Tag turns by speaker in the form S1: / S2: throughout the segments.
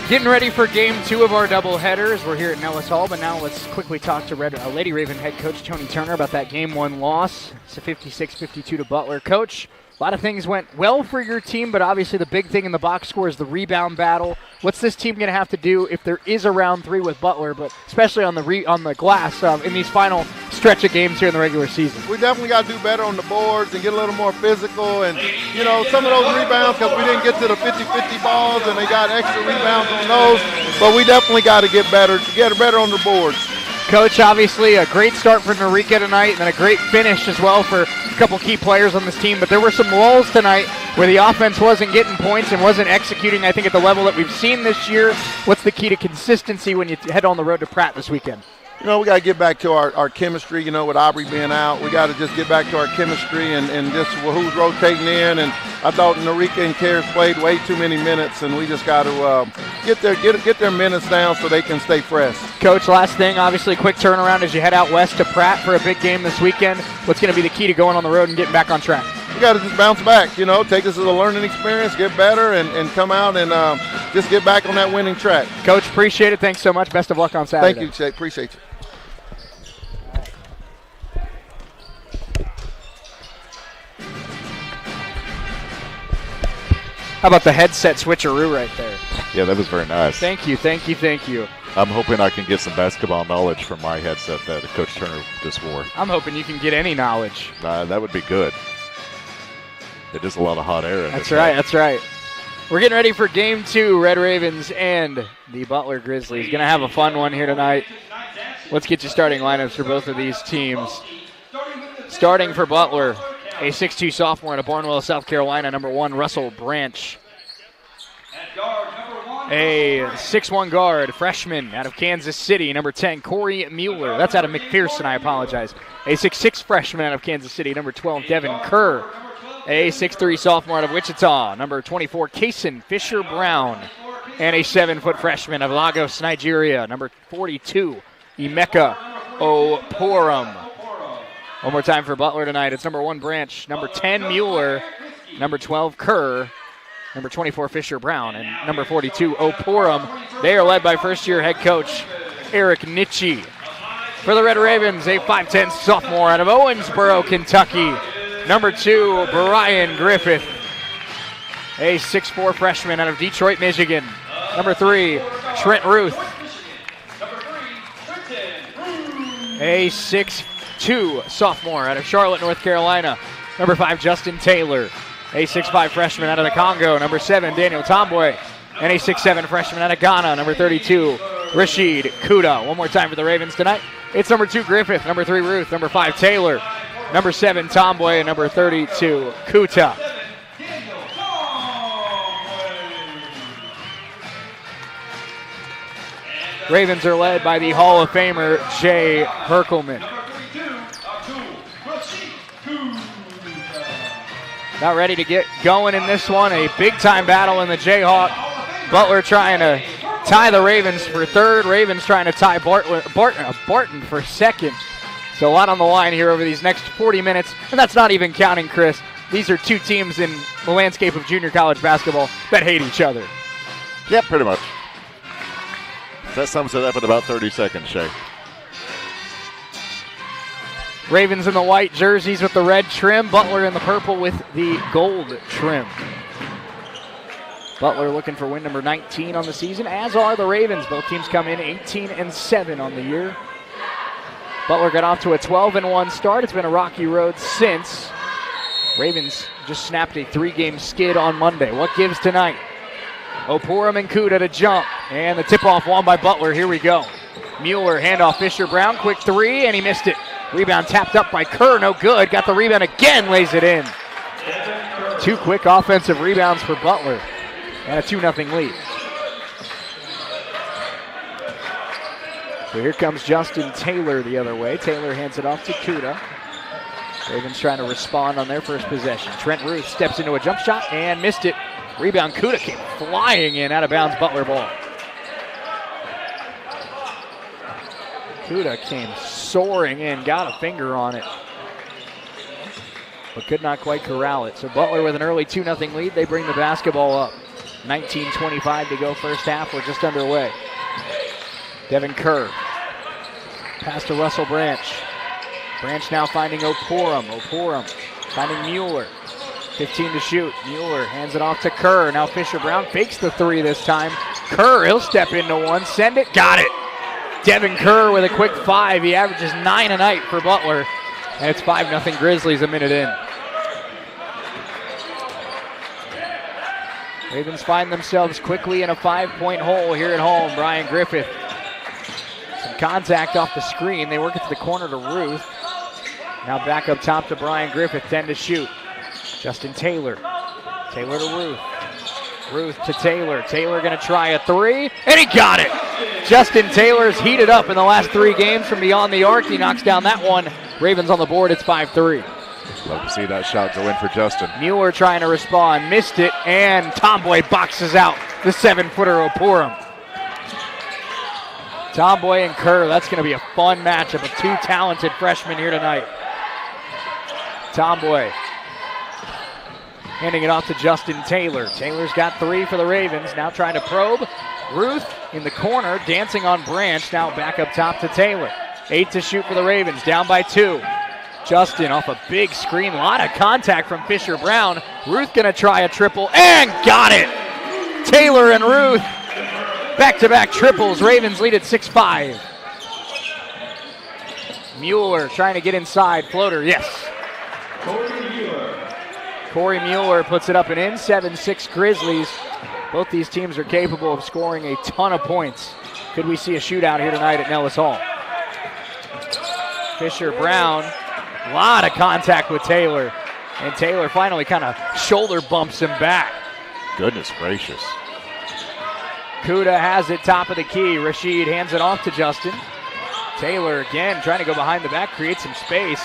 S1: Getting ready for game 2 of our doubleheaders. We're here at Nellis Hall, but now let's quickly talk to Lady Raven head coach Tony Turner about that game 1 loss. It's a 56-52 to Butler. Coach, a lot of things went well for your team, but obviously the big thing in the box score is the rebound battle. What's this team going to have to do if there is a round 3 with Butler, but especially on the glass in these final stretch of games here in the regular season?
S2: We definitely got to do better on the boards and get a little more physical. And, you know, some of those rebounds, because we didn't get to the 50-50 balls and they got extra rebounds on those, but we definitely got to get better on the boards.
S1: Coach, obviously a great start for Norika tonight and then a great finish as well for a couple key players on this team. But there were some lulls tonight where the offense wasn't getting points and wasn't executing, I think, at the level that we've seen this year. What's the key to consistency when you head on the road to Pratt this weekend?
S2: You know, we got to get back to our chemistry, you know, with Aubrey being out. We got to just get back to our chemistry and just who's rotating in. And I thought Norika and Karis played way too many minutes, and we just got to get their minutes down so they can stay fresh.
S1: Coach, last thing, obviously quick turnaround as you head out west to Pratt for a big game this weekend. What's going to be the key to going on the road and getting back on track?
S2: We got to just bounce back, you know, take this as a learning experience, get better, and come out and just get back on that winning track.
S1: Coach, appreciate it. Thanks so much. Best of luck on Saturday.
S2: Thank you, Jake. Appreciate you.
S1: How about the headset switcheroo right there?
S3: Yeah, that was very nice.
S1: Thank you.
S3: I'm hoping I can get some basketball knowledge from my headset that Coach Turner just wore.
S1: I'm hoping you can get any knowledge.
S3: That would be good. It is a lot of hot air in
S1: That's right. We're getting ready for game 2, Red Ravens and the Butler Grizzlies. Going to have a fun one here tonight. Let's get you starting lineups for both of these teams. Starting for Butler, a 6'2 sophomore out of Barnwell, South Carolina, number 1, Russell Branch. A 6'1 guard, freshman out of Kansas City, number 10, Corey Mueller. That's out of McPherson, I apologize. A 6'6 freshman out of Kansas City, number 12, Devin Kerr. A 6'3 sophomore out of Wichita, number 24, Kason Fisher-Brown. And a 7-foot freshman of Lagos, Nigeria, number 42, Emeka Oporum. One more time for Butler tonight. It's number 1, Branch, number 10, Mueller, number 12, Kerr, number 24, Fisher-Brown, and number 42, Oporum. They are led by first-year head coach Eric Nitchie. For the Red Ravens, a 5'10 sophomore out of Owensboro, Kentucky, number 2, Brian Griffith. A 6'4 freshman out of Detroit, Michigan, number 3, Trent Ruth. A 6'2 sophomore out of Charlotte, North Carolina, number 5, Justin Taylor. A 6'5 freshman out of the Congo, number 7, Daniel Tomboy. And a 6'7 freshman out of Ghana, number 32, Rashid Kuda. One more time for the Ravens tonight. It's number 2, Griffith, number 3, Ruth, number 5, Taylor, number 7, Tomboy, and number 32, Kuta. Ravens are led by the Hall of Famer, Jay Herkelman. About ready to get going in this one. A big-time battle in the Jayhawk. Butler trying to tie the Ravens for third. Ravens trying to tie Barton for second. So a lot on the line here over these next 40 minutes. And that's not even counting, Chris. These are two teams in the landscape of junior college basketball that hate each other.
S3: Yeah, pretty much. That sums it up in about 30 seconds, Shay.
S1: Ravens in the white jerseys with the red trim. Butler in the purple with the gold trim. Butler looking for win number 19 on the season, as are the Ravens. Both teams come in 18-7 on the year. Butler got off to a 12-1 start. It's been a rocky road since. Ravens just snapped a 3-game skid on Monday. What gives tonight? Oporum and Kuda to jump. And the tip-off won by Butler. Here we go. Mueller, handoff Fisher-Brown. Quick 3, and he missed it. Rebound tapped up by Kerr. No good. Got the rebound again. Lays it in. 2 quick offensive rebounds for Butler. And a 2-0 lead. So here comes Justin Taylor the other way. Taylor hands it off to Kuda. Ravens trying to respond on their first possession. Trent Ruth steps into a jump shot and missed it. Rebound, Kuda came flying in, out of bounds, Butler ball. Kuda came soaring in, got a finger on it, but could not quite corral it. So Butler with an early 2-0 lead. They bring the basketball up. 19:25 to go first half. We're just underway. Devin Kerr. Pass to Russell Branch. Branch now finding Oporum. Oporum finding Mueller. 15 to shoot. Mueller hands it off to Kerr. Now Fisher Brown fakes the three this time. Kerr, he'll step into one. Send it. Got it. Devin Kerr with a quick 5. He averages 9 a night for Butler. And it's 5-0 Grizzlies a minute in. Ravens find themselves quickly in a 5-point hole here at home. Brian Griffith. Some contact off the screen. They work it to the corner to Ruth. Now back up top to Brian Griffith. 10 to shoot. Justin Taylor. Taylor to Ruth. Ruth to Taylor. Taylor going to try a 3, and he got it. Justin Taylor's heated up in the last 3 games from beyond the arc. He knocks down that one. Ravens on the board. It's 5-3.
S3: Love to see that shot go in for Justin.
S1: Mueller trying to respond. Missed it, and Tomboy boxes out the 7-footer Oporum. Tomboy and Kerr, that's going to be a fun matchup of 2 talented freshmen here tonight. Tomboy handing it off to Justin Taylor. Taylor's got 3 for the Ravens. Now trying to probe. Ruth in the corner, dancing on Branch. Now back up top to Taylor. 8 to shoot for the Ravens, down by 2. Justin off a big screen. A lot of contact from Fisher Brown. Ruth gonna try a triple, and got it! Taylor and Ruth, back-to-back triples. Ravens lead at 6-5. Mueller trying to get inside. Floater, yes. Corey Mueller puts it up and in. 7-6 Grizzlies. Both these teams are capable of scoring a ton of points. Could we see a shootout here tonight at Nellis Hall? Fisher Brown, a lot of contact with Taylor. And Taylor finally kind of shoulder bumps him back.
S3: Goodness gracious.
S1: Kuda has it top of the key. Rashid hands it off to Justin. Taylor again trying to go behind the back, create some space.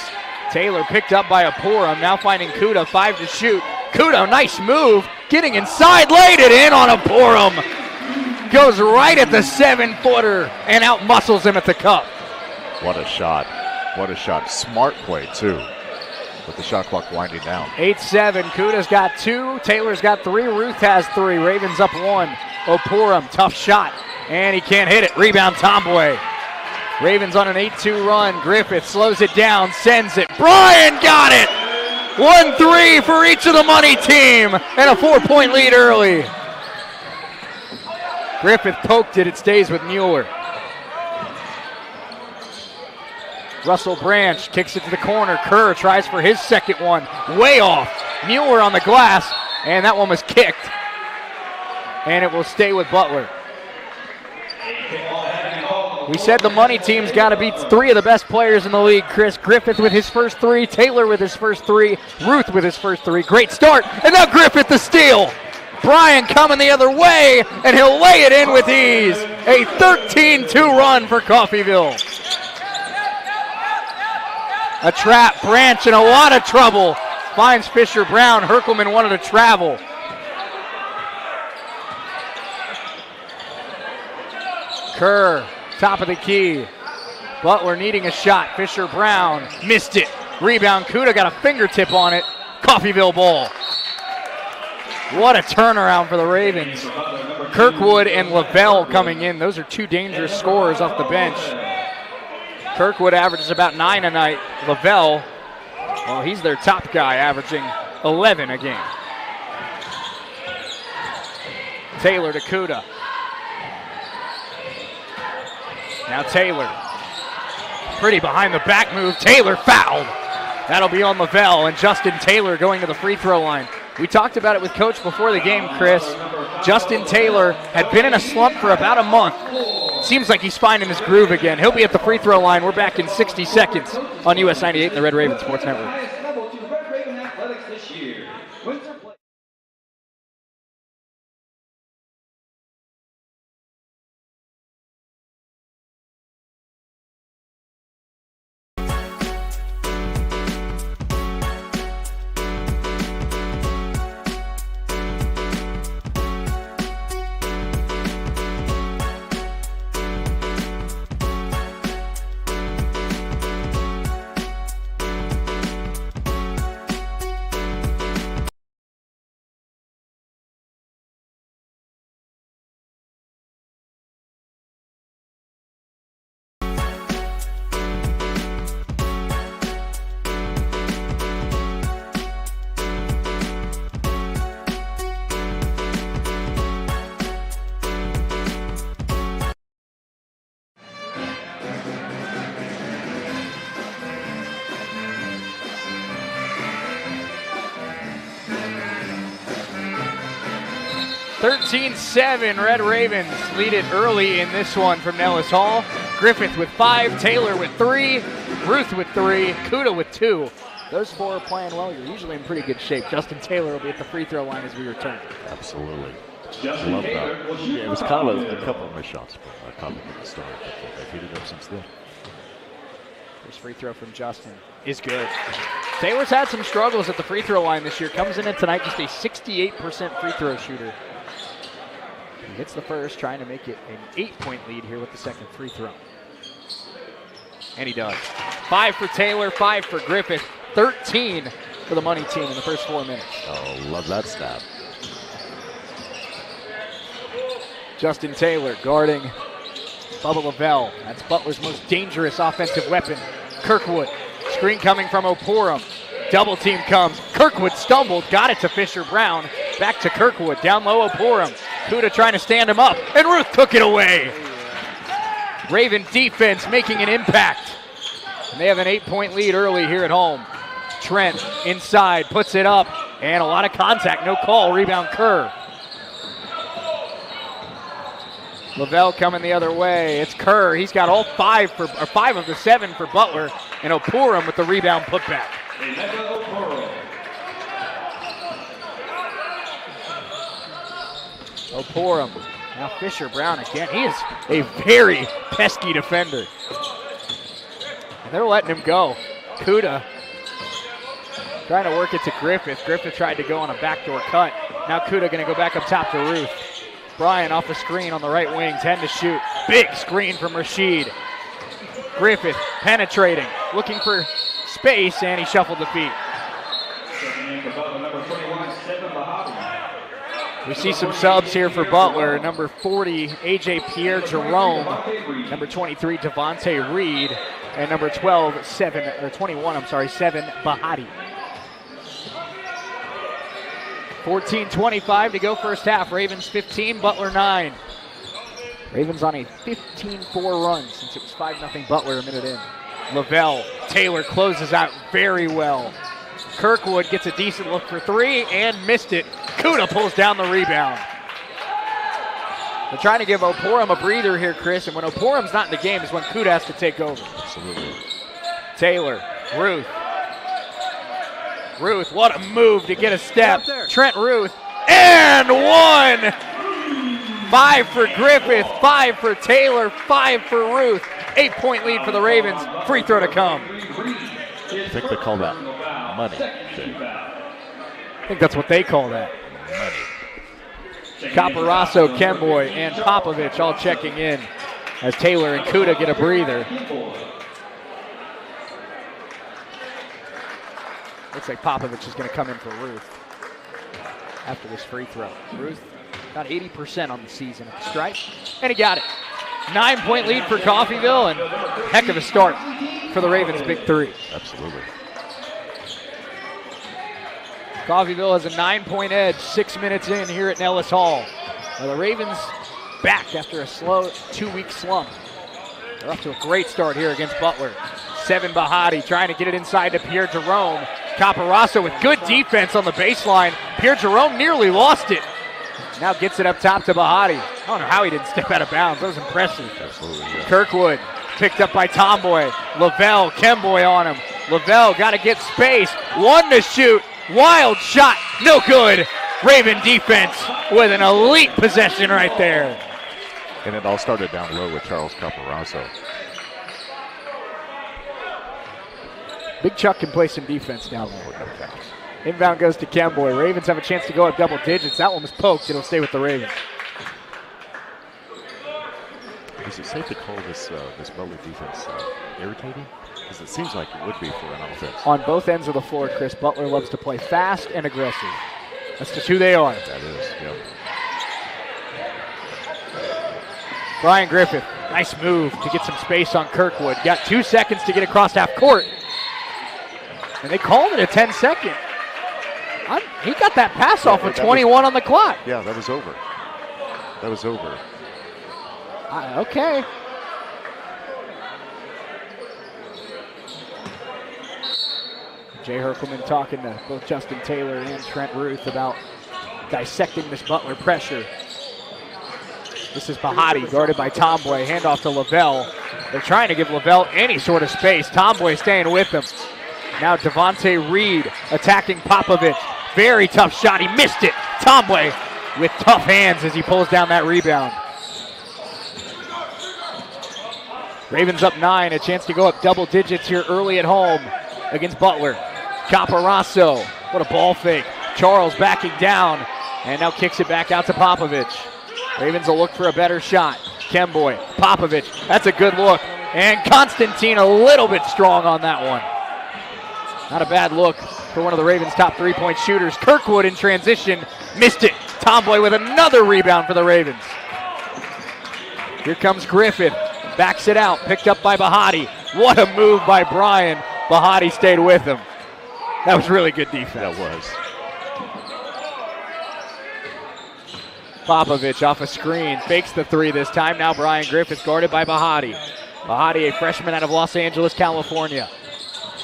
S1: Taylor picked up by Oporum, now finding Kuda, 5 to shoot. Kuda, nice move, getting inside, laid it in on Oporum. Goes right at the 7-footer and out muscles him at the cup.
S3: What a shot. What a shot. Smart play, too, with the shot clock winding down.
S1: 8-7. Kuda's got 2. Taylor's got 3. Ruth has 3. Ravens up 1. Oporum, tough shot, and he can't hit it. Rebound, Tomboy. Ravens on an 8-2 run. Griffith slows it down, sends it. Brian got it! 1-3 for each of the money team, and a 4-point lead early. Griffith poked it. It stays with Mueller. Russell Branch kicks it to the corner. Kerr tries for his second one. Way off. Mueller on the glass, and that one was kicked. And it will stay with Butler. We said the money team's got to beat 3 of the best players in the league, Chris. Griffith with his first 3, Taylor with his first 3, Ruth with his first 3. Great start, and now Griffith the steal. Brian coming the other way, and he'll lay it in with ease. A 13-2 run for Coffeyville. A trap, Branch in a lot of trouble. Finds Fisher Brown. Herkelman wanted to travel. Kerr, top of the key. Butler needing a shot. Fisher Brown missed it. Rebound, Kuda got a fingertip on it. Coffeyville ball. What a turnaround for the Ravens. Kirkwood and Lavelle coming in. Those are 2 dangerous scorers off the bench. Kirkwood averages about 9 a night. Lavelle, well, he's their top guy, averaging 11 a game. Taylor to Kuda. Now Taylor. Pretty behind the back move. Taylor fouled. That'll be on Lavelle, and Justin Taylor going to the free throw line. We talked about it with Coach before the game, Chris. Justin Taylor had been in a slump for about a month. Seems like he's finding his groove again. He'll be at the free throw line. We're back in 60 seconds on US 98 and the Red Raven Sports Network. 13-7, Red Ravens lead it early in this one from Nellis Hall. Griffith with 5, Taylor with 3, Ruth with 3, Kuda with 2. Those 4 are playing well. You're usually in pretty good shape. Justin Taylor will be at the free throw line as we return.
S3: Absolutely. Love that. Yeah, it was kind of a couple of missed shots from Coffee at the start, but they've heated up since then.
S1: First free throw from Justin is good. Taylor's had some struggles at the free throw line this year. Comes in tonight just a 68% free throw shooter. He hits the first, trying to make it an 8-point lead here with the second free throw. And he does. 5 for Taylor, 5 for Griffith, 13 for the money team in the first 4 minutes.
S3: Oh, love that stat.
S1: Justin Taylor guarding Bubba Lavelle. That's Butler's most dangerous offensive weapon. Kirkwood, screen coming from Oporum. Double team comes. Kirkwood stumbled, got it to Fisher Brown. Back to Kirkwood, down low Oporum. Kuda trying to stand him up, and Ruth took it away. Raven defense making an impact. And they have an 8-point lead early here at home. Trent inside, puts it up, and a lot of contact, no call. Rebound Kerr. Lavelle coming the other way. It's Kerr. He's got all 5 of the 7 for Butler, and Oporum with the rebound putback. Oporum. Now Fisher Brown again. He is a very pesky defender. And they're letting him go. Kuda trying to work it to Griffith. Griffith tried to go on a backdoor cut. Now Kuda going to go back up top to Ruth. Bryan off the screen on the right wing, 10 to shoot. Big screen from Rashid. Griffith penetrating, looking for space, and he shuffled the feet. We see some subs here for Butler. Number 40, A.J. Pierre Jerome. Number 23, Devontae Reed. And number 21, Seven Bahati. 14:25 to go first half. Ravens 15, Butler 9. Ravens on a 15-4 run since it was 5-0 Butler a minute in. Lavelle, Taylor closes out very well. Kirkwood gets a decent look for 3 and missed it. Kuda pulls down the rebound. They're trying to give Oporum a breather here, Chris, and when Oporum's not in the game is when Kuda has to take over.
S3: Absolutely.
S1: Taylor, Ruth. Ruth, what a move to get a step. Trent Ruth, and 1! 5 for Griffith, 5 for Taylor, 5 for Ruth. 8-point lead for the Ravens. Free throw to come.
S3: I think they call that money.
S1: I think that's what they call that. Caparasso, Kemboy, and Popovich all checking in as Taylor and Kuda get a breather. Looks like Popovich is going to come in for Ruth after this free throw. Ruth got 80% on the season at the stripe, and he got it. 9-point lead for Coffeyville, and heck of a start for the Ravens' big 3.
S3: Absolutely.
S1: Coffeyville has a 9-point edge 6 minutes in here at Nellis Hall. Now the Ravens back after a slow 2-week slump. They're off to a great start here against Butler. 7 Bahati trying to get it inside to Pierre Jerome. Caparasso with good defense on the baseline. Pierre Jerome nearly lost it. Now gets it up top to Bahati. I don't know how he didn't step out of bounds. That was impressive.
S3: Absolutely, yeah.
S1: Kirkwood picked up by Tomboy. Lavelle, Kemboy on him. Lavelle got to get space. 1 to shoot. Wild shot. No good. Raven defense with an elite possession right there.
S3: And it all started down low with Charles Caparasso.
S1: Big Chuck can play some defense down there. Inbound goes to Kemboy. Ravens have a chance to go up double digits. That one was poked. It'll stay with the Ravens.
S3: Is it safe to call this Butler defense irritating? Because it seems like it would be for an offense.
S1: On both ends of the floor, Chris, Butler loves to play fast and aggressive. That's just who they are.
S3: That is, yep.
S1: Brian Griffith, nice move to get some space on Kirkwood. Got 2 seconds to get across half court. And they called it a 10-second. He got that pass off with 21 on the clock.
S3: Yeah, that was over. That was over.
S1: Okay. Jay Herkelman talking to both Justin Taylor and Trent Ruth about dissecting this Butler pressure. This is Bahati, guarded by Tomboy. Handoff to Lavelle. They're trying to give Lavelle any sort of space. Tomboy staying with him. Now Devontae Reed attacking Popovich. Very tough shot. He missed it. Tomboy with tough hands as he pulls down that rebound. Ravens up 9. A chance to go up double digits here early at home against Butler. Caparasso. What a ball fake. Charles backing down and now kicks it back out to Popovich. Ravens will look for a better shot. Kemboy, Popovich, that's a good look. And Constantine a little bit strong on that one. Not a bad look for one of the Ravens' top three-point shooters. Kirkwood in transition, missed it. Tomboy with another rebound for the Ravens. Here comes Griffith, backs it out, picked up by Bahati. What a move by Brian. Bahati stayed with him. That was really good defense.
S3: That was.
S1: Popovich off a screen, fakes the three this time. Now Brian Griffith guarded by Bahati. Bahati, a freshman out of Los Angeles, California.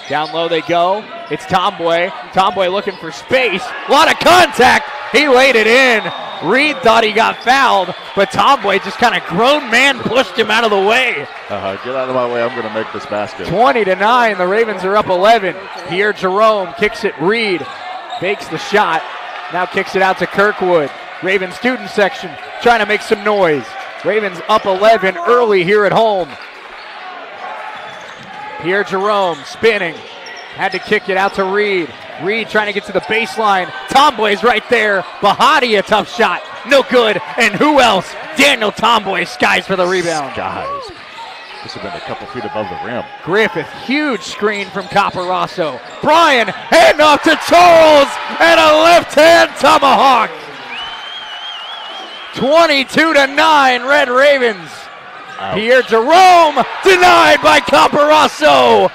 S1: Down low they go. It's Tomboy. Tomboy looking for space. A lot of contact. He laid it in. Reed thought he got fouled, but Tomboy just kind of grown man pushed him out of the way.
S3: Get out of my way. I'm going to make this basket.
S1: 20-9. The Ravens are up 11. Pierre Jerome kicks it. Reed fakes the shot. Now kicks it out to Kirkwood. Ravens student section trying to make some noise. Ravens up 11 early here at home. Pierre Jerome spinning. Had to kick it out to Reed. Reed trying to get to the baseline. Tomboy's right there. Bahati a tough shot. No good. And who else? Daniel Tomboy skies for the rebound.
S3: Skies. This would have been a couple feet above the rim.
S1: Griffith, huge screen from Caparasso. Brian, handoff to Charles, and a left-hand tomahawk. 22-9, Red Ravens.
S3: Ouch.
S1: Pierre Jerome denied by Caparasso.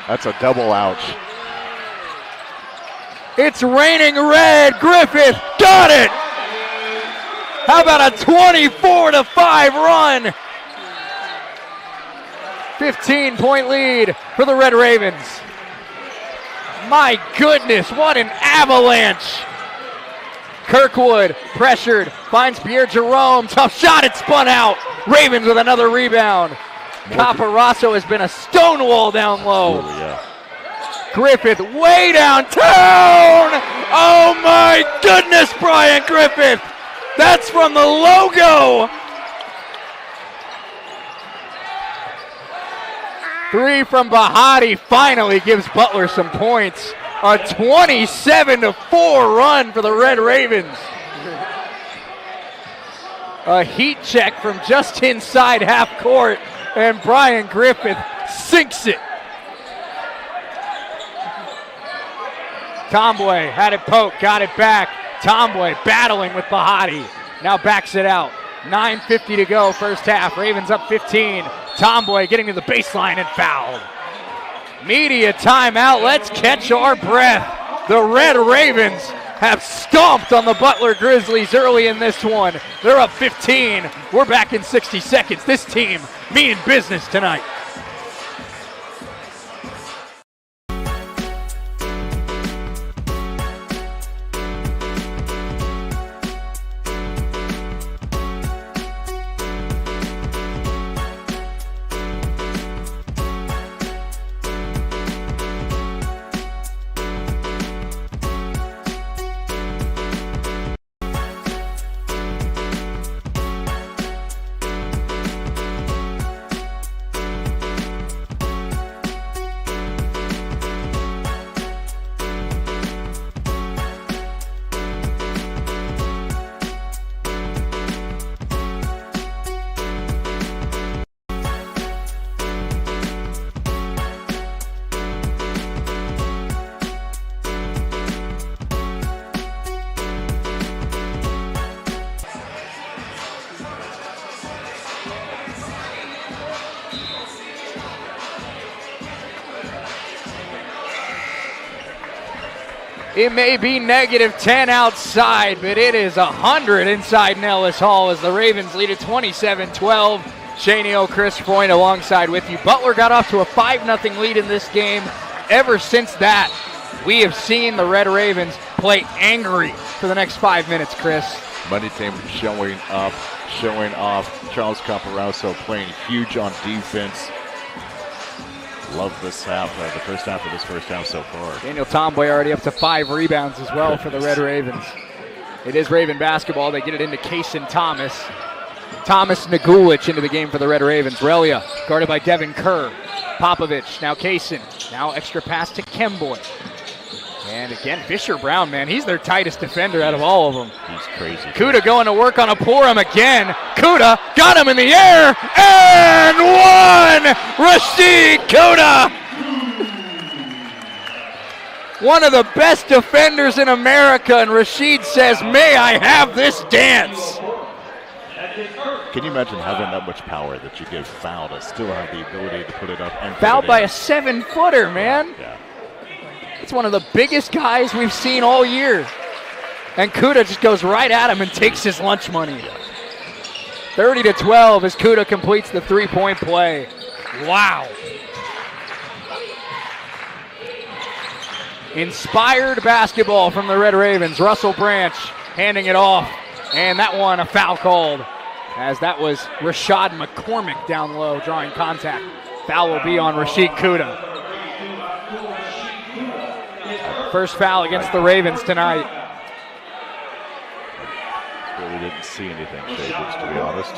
S3: That's a double ouch.
S1: It's raining red. Griffith got it. How about a 24-5 run? 15-point lead for the Red Ravens. My goodness, what an avalanche. Kirkwood pressured, finds Pierre Jerome. Tough shot, it spun out. Ravens with another rebound. Caparasso has been a stonewall down low.
S3: Really, yeah.
S1: Griffith way downtown. Oh my goodness, Brian Griffith. That's from the logo. Three from Bahati finally gives Butler some points. A 27-4 run for the Red Ravens. A heat check from just inside half court, and Brian Griffith sinks it. Tomboy had it poked, got it back. Tomboy battling with Bahati. Now backs it out. 9:50 to go, first half. Ravens up 15. Tomboy getting to the baseline and fouled. Media timeout. Let's catch our breath. The Red Ravens have stomped on the Butler Grizzlies early in this one. They're up 15. We're back in 60 seconds. This team meaning business tonight. It may be -10 outside, but it is 100 inside Nellis Hall as the Ravens lead at 27-12. Shaney Chris Freund alongside with you. Butler got off to a 5-0 lead in this game. Ever since that, we have seen the Red Ravens play angry for the next 5 minutes, Chris.
S3: Money team showing up, showing off. Charles Caporaso playing huge on defense. Love this half, the first half of this first half so far.
S1: Daniel Tomboy already up to 5 rebounds as well for the Red Ravens. It is Raven basketball. They get it into Kaysen Thomas. Thomas Nagulich into the game for the Red Ravens. Relia guarded by Devin Kerr. Popovich, now Kaysen. Now extra pass to Kemboy. And again, Fisher Brown, man, he's their tightest defender out of all of them.
S3: He's crazy.
S1: Kuda going to work on Oporum again. Kuda got him in the air and one! Rashid Kuda! One of the best defenders in America, and Rashid says, may I have this dance?
S3: Can you imagine having that much power that you get fouled and still have the ability to put it up and
S1: fouled by a 7-footer, man.
S3: Yeah.
S1: It's one of the biggest guys we've seen all year. And Kuda just goes right at him and takes his lunch money. 30-12 as Kuda completes the three-point play. Wow. Inspired basketball from the Red Ravens. Russell Branch handing it off. And that one, a foul called, as that was Rashad McCormick down low drawing contact. Foul will be on Rashid Kuda. First foul against the Ravens tonight.
S3: Really didn't see anything, Shakers, to be honest.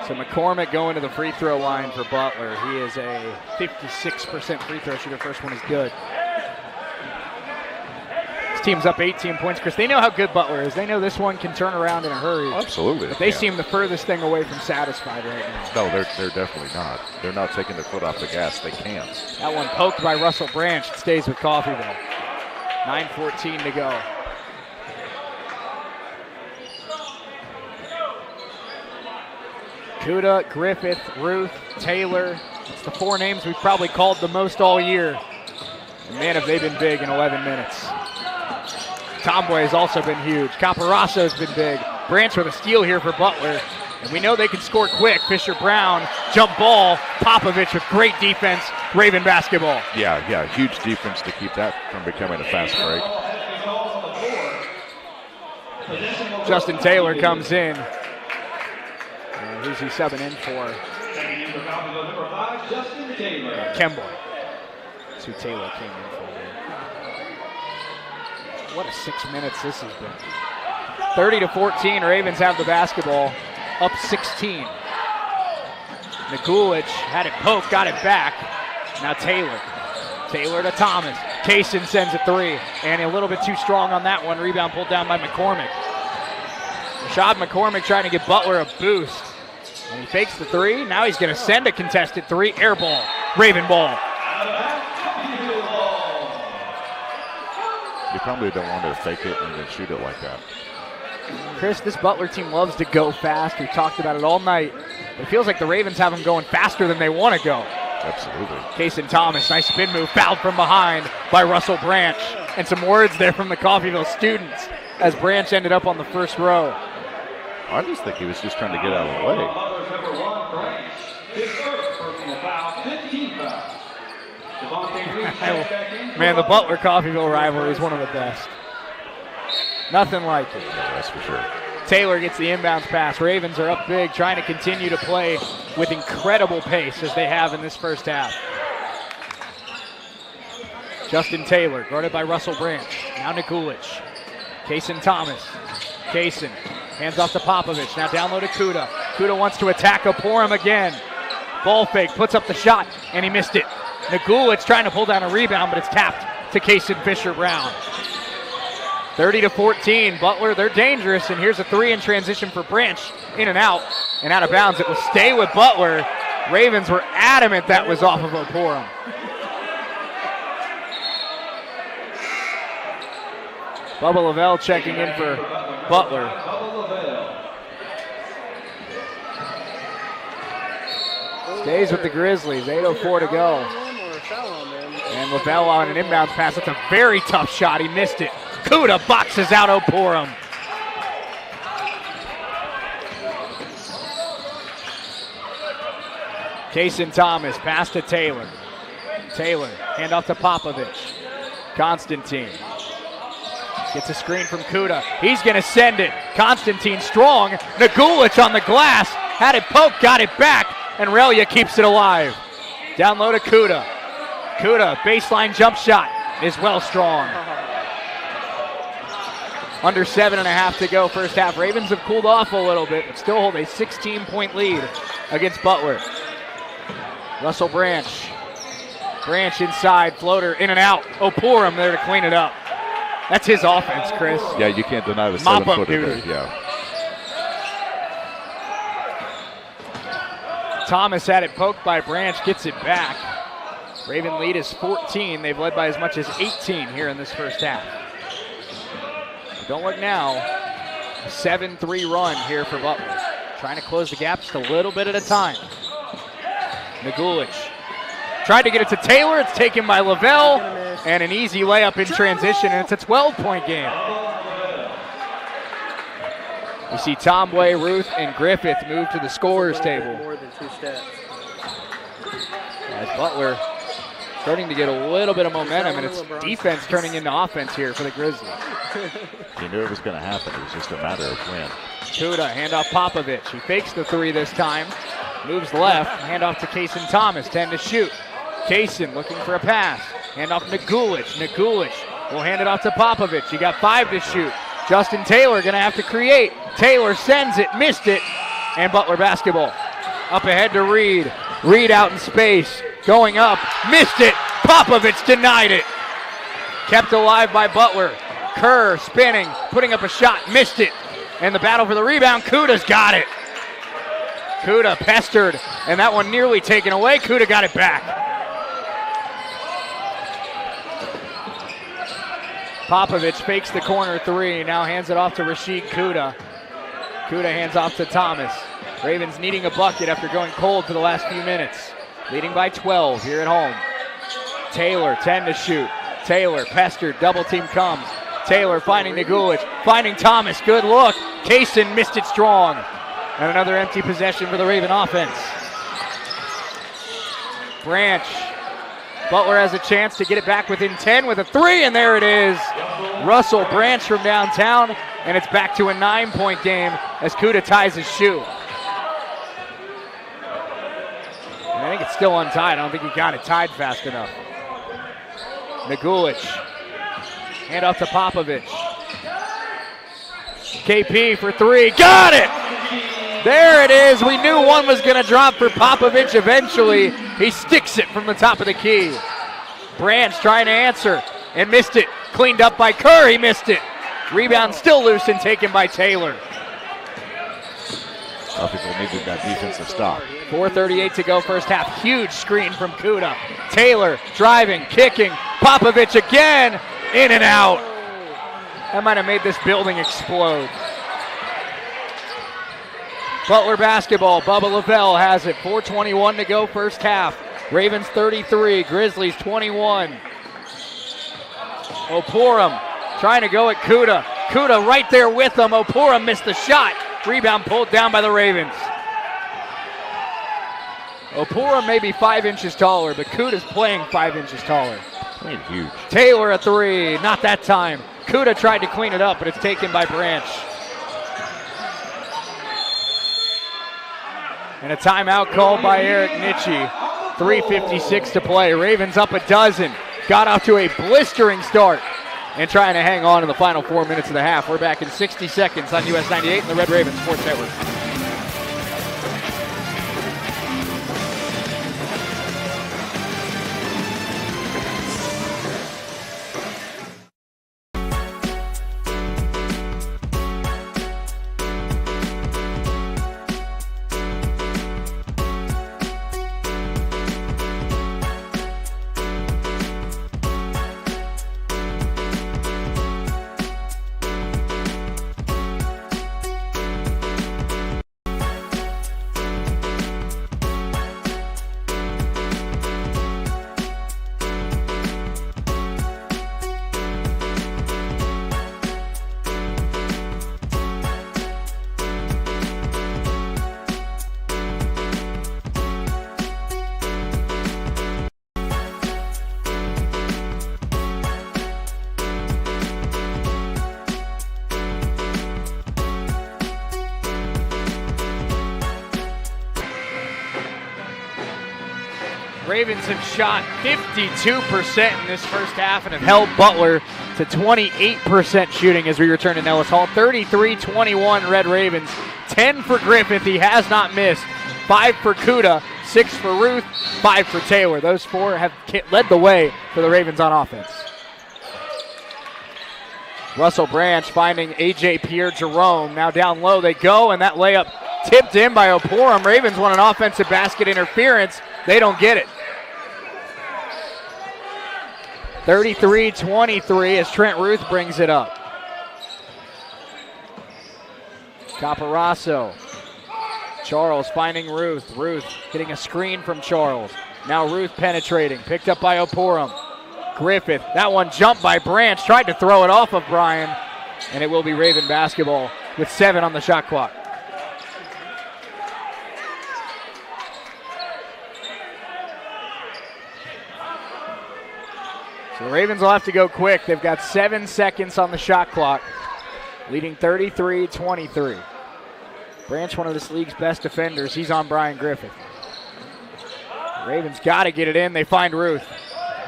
S1: So McCormick going to the free throw line for Butler. He is a 56% free throw shooter. First one is good. This team's up 18 points, Chris. They know how good Butler is. They know this one can turn around in a hurry.
S3: Absolutely.
S1: But they seem the furthest thing away from satisfied right now.
S3: No, they're definitely not. They're not taking their foot off the gas. They can't.
S1: That one poked by Russell Branch. It stays with Coffeyville. 9:14 to go. Kuda, Griffith, Ruth, Taylor. It's the 4 names we've probably called the most all year. And man, have they been big in 11 minutes. Tomboy has also been huge. Caporaso has been big. Branch with a steal here for Butler. And we know they can score quick. Fisher Brown, jump ball. Popovich with great defense. Raven basketball.
S3: Yeah, huge defense to keep that from becoming a fast break.
S1: Justin Taylor comes in. Who's he subbing in for? Kemboy. That's who Taylor came in for. What a 6 minutes this has been. 30-14, Ravens have the basketball. Up 16. Nagulich had it poked, got it back. Now Taylor. Taylor to Thomas. Kaysen sends a 3. And a little bit too strong on that one. Rebound pulled down by McCormick. Rashad McCormick trying to give Butler a boost. And he fakes the 3. Now he's going to send a contested 3. Air ball. Raven ball.
S3: You probably don't want to fake it and then shoot it like that.
S1: Chris, this Butler team loves to go fast. We've talked about it all night. It feels like the Ravens have them going faster than they want to go.
S3: Absolutely.
S1: Kaysen Thomas, nice spin move, fouled from behind by Russell Branch. And some words there from the Coffeyville students as Branch ended up on the first row.
S3: I just think he was just trying to get out of the way.
S1: Man, the Butler-Coffeyville rivalry is one of the best. Nothing like it.
S3: Yeah, that's for sure.
S1: Taylor gets the inbounds pass. Ravens are up big, trying to continue to play with incredible pace as they have in this first half. Justin Taylor, guarded by Russell Branch. Now Nagulich. Kaysen Thomas. Kaysen hands off to Popovich. Now down low to Kuda. Kuda wants to attack Oporum again. Ball fake, puts up the shot, and he missed it. Nagulich trying to pull down a rebound, but it's tapped to Kaysen Fisher Brown. 30-14, Butler, they're dangerous, and here's a 3 in transition for Branch. In and out of bounds. It will stay with Butler. Ravens were adamant that was off of Oporum. Bubba Lavelle checking in for Butler. Stays with the Grizzlies, 8:04 to go. And Lavelle on an inbounds pass. That's a very tough shot. He missed it. Kuda boxes out Oporum. Kaysen Thomas, pass to Taylor. Taylor, hand off to Popovich. Constantine. Gets a screen from Kuda. He's going to send it. Constantine strong. Nagulich on the glass. Had it poked, got it back, and Relia keeps it alive. Down low to Kuda. Kuda, baseline jump shot is well strong. Under 7.5 to go first half. Ravens have cooled off a little bit, but still hold a 16-point lead against Butler. Russell Branch. Branch inside, floater in and out. Oporum there to clean it up. That's his offense, Chris.
S3: Yeah, you can't deny the
S1: Mop-up
S3: 7-footer
S1: duty.
S3: there. Yeah.
S1: Thomas had it poked by Branch, gets it back. Raven lead is 14. They've led by as much as 18 here in this first half. Don't look now. A 7-3 run here for Butler. Trying to close the gap just a little bit at a time. Nagulich tried to get it to Taylor. It's taken by Lavelle. And an easy layup in transition, and it's a 12-point game. We see Tomway, Ruth, and Griffith move to the scorer's table.
S4: More than 2 steps.
S1: As Butler starting to get a little bit of momentum, and it's defense turning into offense here for the Grizzlies.
S3: You knew it was going to happen. It was just a matter of when.
S1: Kuda, handoff Popovich. He fakes the 3 this time. Moves left, handoff to Kaysen Thomas, 10 to shoot. Kaysen looking for a pass. Handoff Nagulich. Nagulich will hand it off to Popovich. You got 5 to shoot. Justin Taylor gonna have to create. Taylor sends it, missed it, and Butler basketball. Up ahead to Reed. Reed out in space, going up, missed it. Popovich denied it. Kept alive by Butler. Kerr spinning, putting up a shot, missed it. And the battle for the rebound, Kuda's got it. Kuda pestered, and that one nearly taken away. Kuda got it back. Popovich fakes the corner 3, now hands it off to Rashid Kuda. Kuda hands off to Thomas. Ravens needing a bucket after going cold for the last few minutes. Leading by 12 here at home. Taylor, 10 to shoot. Taylor pestered, double team comes. Taylor finding Nagulich, finding Thomas, good look. Kaysen missed it strong. And another empty possession for the Raven offense. Branch. Butler has a chance to get it back within 10 with a 3, and there it is. Russell Branch from downtown, and it's back to a 9-point game as Kuda ties his shoe. And I think it's still untied. I don't think he got it tied fast enough. Nagulich. Hand off to Popovich. KP for 3. Got it! There it is. We knew one was going to drop for Popovich eventually. He sticks it from the top of the key. Branch trying to answer and missed it. Cleaned up by Kerr. He missed it. Rebound still loose and taken by Taylor.
S3: People needed that defensive stop.
S1: 4:38 to go first half. Huge screen from Kuda. Taylor driving, kicking. Popovich again. In and out. That might have made this building explode. Butler basketball. Bubba Lavelle has it. 4:21 to go first half. Ravens 33, Grizzlies 21. Oporum trying to go at Kuda. Kuda right there with him. Oporum missed the shot. Rebound pulled down by the Ravens. Oporum may be 5 inches taller, but Kuda's playing 5 inches taller.
S3: Playing huge.
S1: Taylor a 3, not that time. Kuda tried to clean it up, but it's taken by Branch. And a timeout called by Eric Nitschke. 3:56 to play. Ravens up a dozen. Got off to a blistering start and trying to hang on in the final 4 minutes of the half. We're back in 60 seconds on US 98 and the Red Raven Sports Network. Ravens have shot 52% in this first half and have held Butler to 28% shooting as we return to Nellis Hall. 33-21 Red Ravens. 10 for Griffith. He has not missed. 5 for Kuda. 6 for Ruth. 5 for Taylor. Those 4 have led the way for the Ravens on offense. Russell Branch finding A.J. Pierre-Jerome. Now down low they go, and that layup tipped in by Oporum. Ravens want an offensive basket interference. They don't get it. 33-23 as Trent Ruth brings it up. Caparasso. Charles finding Ruth. Ruth getting a screen from Charles. Now Ruth penetrating. Picked up by Oporum. Griffith. That one jumped by Branch. Tried to throw it off of Bryan. And it will be Raven basketball with 7 on the shot clock. So the Ravens will have to go quick. They've got 7 seconds on the shot clock, leading 33-23. Branch, one of this league's best defenders. He's on Brian Griffith. Ravens got to get it in. They find Ruth.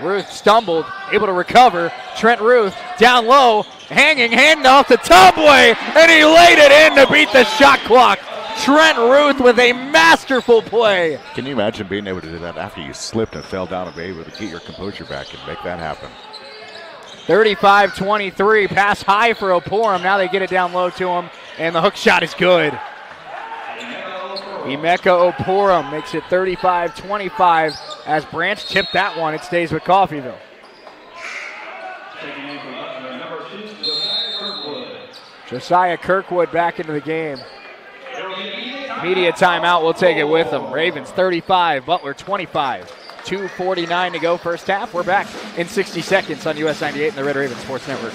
S1: Ruth stumbled, able to recover. Trent Ruth down low, hanging handoff to Tubway, and he laid it in to beat the shot clock. Trent Ruth with a masterful play.
S3: Can you imagine being able to do that after you slipped and fell down and be able to get your composure back and make that happen?
S1: 35-23, pass high for Oporum. Now they get it down low to him, and the hook shot is good. Emeka Oporum makes it 35-25 as Branch tipped that one. It stays with Coffeyville. Josiah Kirkwood back into the game. Media timeout, we'll take it with them. Ravens 35, Butler 25. 2:49 to go first half. We're back in 60 seconds on US 98 and the Red Raven Sports Network.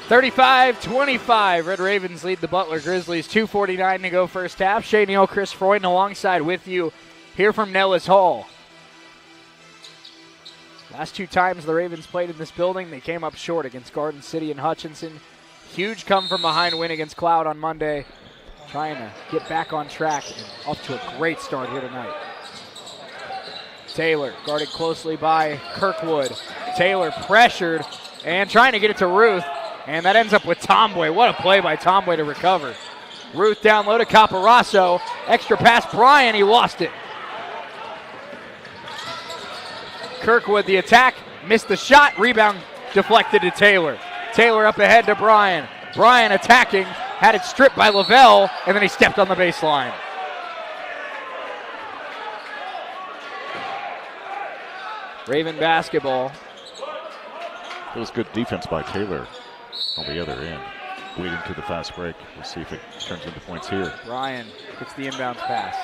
S1: (35-25). Red Ravens lead the Butler Grizzlies. 2:49 to go first half. Shea Neal, Chris Freud alongside with you here from Nellis Hall. Last 2 times the Ravens played in this building, they came up short against Garden City and Hutchinson. Huge come from behind win against Cloud on Monday. Trying to get back on track and off to a great start here tonight. Taylor guarded closely by Kirkwood. Taylor pressured and trying to get it to Ruth. And that ends up with Tomboy. What a play by Tomboy to recover. Ruth down low to Caparasso. Extra pass, Bryan, he lost it. Kirkwood the attack, missed the shot, rebound deflected to Taylor. Taylor up ahead to Bryan. Bryan attacking, had it stripped by Lavelle, and then he stepped on the baseline. Raven basketball.
S3: It was good defense by Taylor on the other end, leading to the fast break. We'll see if it turns into points here.
S1: Bryan gets the inbounds pass.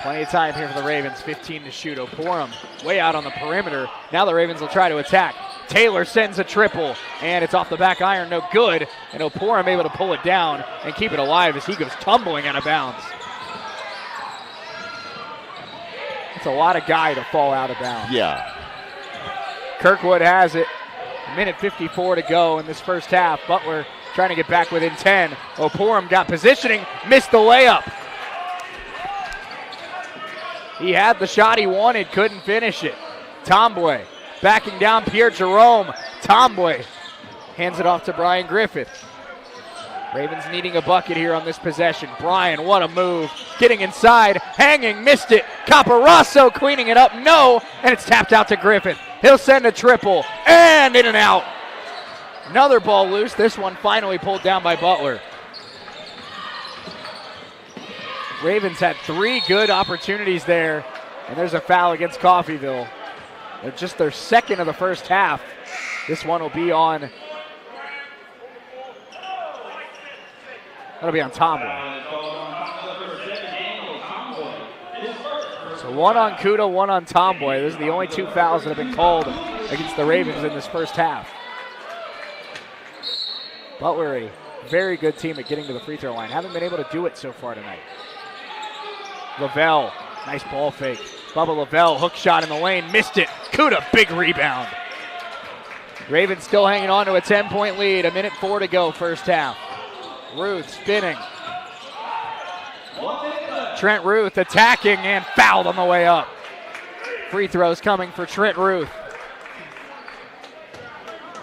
S1: Plenty of time here for the Ravens, 15 to shoot. Oporum way out on the perimeter. Now the Ravens will try to attack. Taylor sends a triple, and it's off the back iron, no good. And Oporum able to pull it down and keep it alive as he goes tumbling out of bounds. It's a lot of guy to fall out of bounds.
S3: Yeah.
S1: Kirkwood has it. Minute 54 to go in this first half. Butler trying to get back within 10. Oporum got positioning, missed the layup. He had the shot he wanted, couldn't finish it. Tomboy backing down Pierre-Jerome. Tomboy hands it off to Brian Griffith. Ravens needing a bucket here on this possession. Bryan, what a move. Getting inside, hanging, missed it. Caparasso cleaning it up, no, and it's tapped out to Griffith. He'll send a triple, and in and out. Another ball loose. This one finally pulled down by Butler. Ravens had 3 good opportunities there, and there's a foul against Coffeyville. They're just their second of the first half. This one will be on. That'll be on Tomlin. So 1 on Kuda, 1 on Tomboy. Those are the only 2 fouls that have been called against the Ravens in this first half. Butler, a very good team at getting to the free throw line. Haven't been able to do it so far tonight. Lavelle, nice ball fake. Bubba Lavelle, hook shot in the lane, missed it. Kuda, big rebound. Ravens still hanging on to a 10-point lead. 1:04 to go, first half. Ruth spinning. Trent Ruth attacking and fouled on the way up. Free throws coming for Trent Ruth,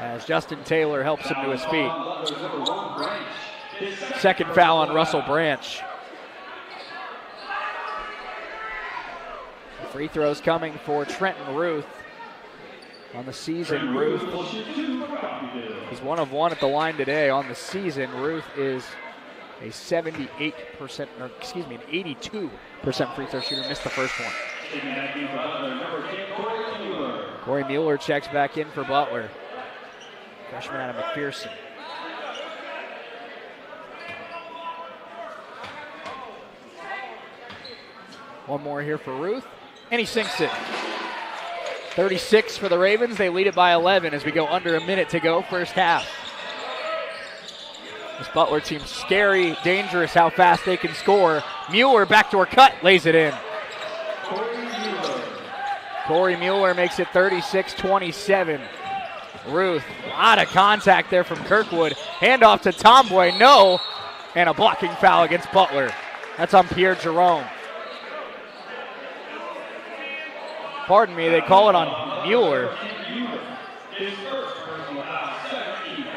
S1: as Justin Taylor helps him to his feet. Second foul on Russell Branch. Free throws coming for Trenton Ruth. On the season, Ruth is 1 of 1 at the line today. On the season, Ruth is a 78%, or excuse me, an 82% free throw shooter. Missed the first one. Corey Mueller checks back in for Butler. Freshman out of McPherson. One more here for Ruth, and he sinks it. 36 for the Ravens. They lead it by 11 as we go under 1 minute to go, first half. This Butler team's scary, dangerous how fast they can score. Mueller, backdoor cut, lays it in. Corey Mueller makes it 36-27. Ruth, a lot of contact there from Kirkwood. Handoff to Tomboy, no. And a blocking foul against Butler. That's on Pierre Jerome. Pardon me, they call it on Mueller.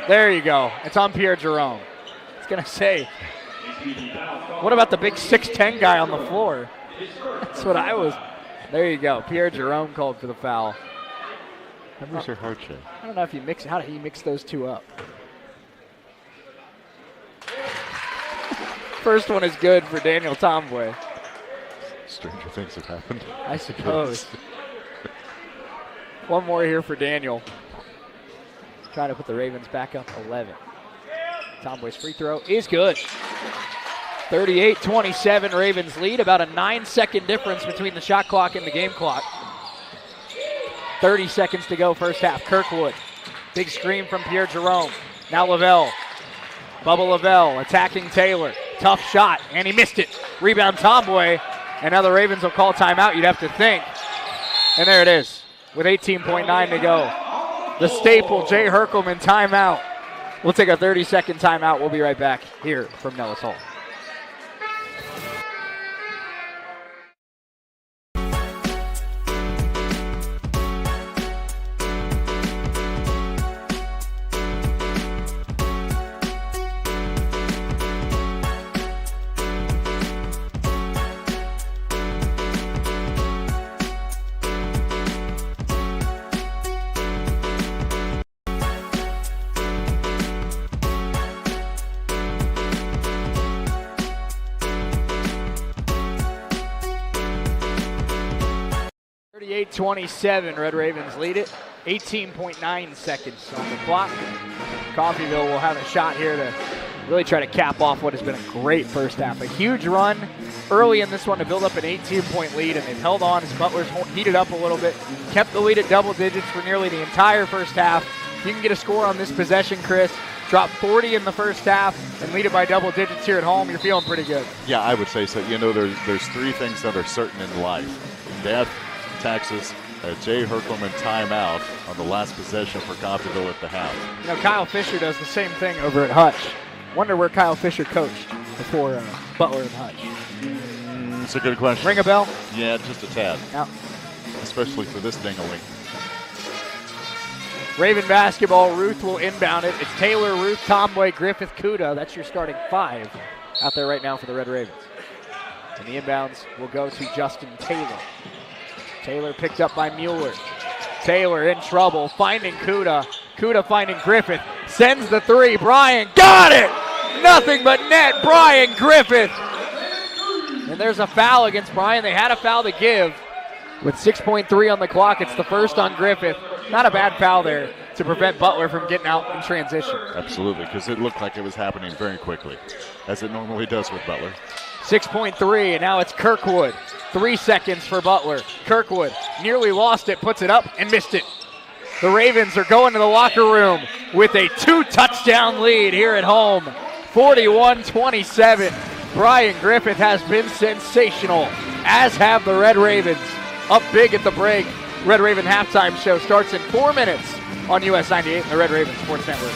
S1: There you go. It's on Pierre Jerome. I was going to say, what about the big 6'10 guy on the floor? That's what I was. There you go. Pierre Jerome called for the foul.
S3: How was your heart shape?
S1: I don't know if he mixed. How did he mix those two up? First one is good for Daniel Tomboy.
S3: Stranger things have happened,
S1: I suppose. One more here for Daniel. Trying to put the Ravens back up 11. Tomboy's free throw is good. 38-27, Ravens lead. About a 9-second difference between the shot clock and the game clock. 30 seconds to go, first half. Kirkwood, big screen from Pierre Jerome. Now Lavelle. Bubba Lavelle attacking Taylor. Tough shot, and he missed it. Rebound Tomboy, and now the Ravens will call timeout, you'd have to think. And there it is, with 18.9 to go. The staple, Jay Herkelman timeout. We'll take a 30-second timeout. We'll be right back here from Nellis Hall. Eight 27, Red Ravens lead it. 18.9 seconds on the clock. Coffeyville will have a shot here to really try to cap off what has been a great first half. A huge run early in this one to build up an 18-point lead, and they've held on as Butler's heated up a little bit. Kept the lead at double digits for nearly the entire first half. If you can get a score on this possession, Chris, drop 40 in the first half and lead it by double digits here at home, you're feeling pretty good.
S3: Yeah, I would say so. You know, there's 3 things that are certain in life. Death, Texas, a Jay Herkelman timeout on the last possession for Coffeyville at the half.
S1: You know, Kyle Fisher does the same thing over at Hutch. Wonder where Kyle Fisher coached before Butler and Hutch.
S3: It's a good question.
S1: Ring a bell?
S3: Yeah, just a tad.
S1: Yeah.
S3: Especially for this ding-a-ling.
S1: Raven basketball, Ruth will inbound it. It's Taylor, Ruth, Tomboy, Griffith, Kuda. That's your starting 5 out there right now for the Red Ravens. And the inbounds will go to Justin Taylor. Taylor picked up by Mueller. Taylor in trouble, finding Kuda. Kuda finding Griffith. Sends the 3. Brian got it! Nothing but net. Brian Griffith. And there's a foul against Brian. They had a foul to give. With 6.3 on the clock, it's the first on Griffith. Not a bad foul there to prevent Butler from getting out in transition.
S3: Absolutely, because it looked like it was happening very quickly, as it normally does with Butler.
S1: 6.3, and now it's Kirkwood. 3 seconds for Butler. Kirkwood nearly lost it, puts it up, and missed it. The Ravens are going to the locker room with a 2-touchdown lead here at home. 41-27. Brian Griffith has been sensational, as have the Red Ravens. Up big at the break. Red Raven halftime show starts in 4 minutes on US 98 and the Red Raven Sports Network.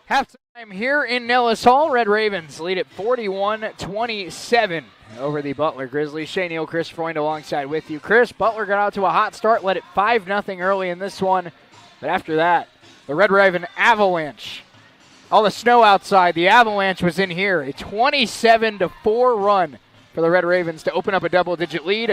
S1: Halftime here in Nellis Hall. Red Ravens lead at 41-27 over the Butler Grizzlies. Shea Neal, Chris Freund alongside with you. Chris, Butler got out to a hot start, led it 5-0 early in this one. But after that, the Red Raven avalanche. All the snow outside, the avalanche was in here. A 27-4 run for the Red Ravens to open up a double-digit lead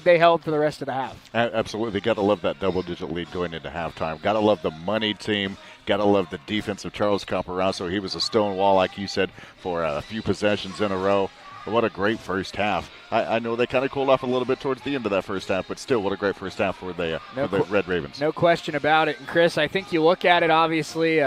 S1: they held for the rest of the half.
S3: Absolutely. Got to love that double-digit lead going into halftime. Got to love the money team. Got to love the defense of Charles Caporaso. He was a stone wall, like you said, for a few possessions in a row. What a great first half. I know they kind of cooled off a little bit towards the end of that first half, but still, what a great first half for the Red Ravens.
S1: No question about it. And, Chris, I think you look at it, obviously,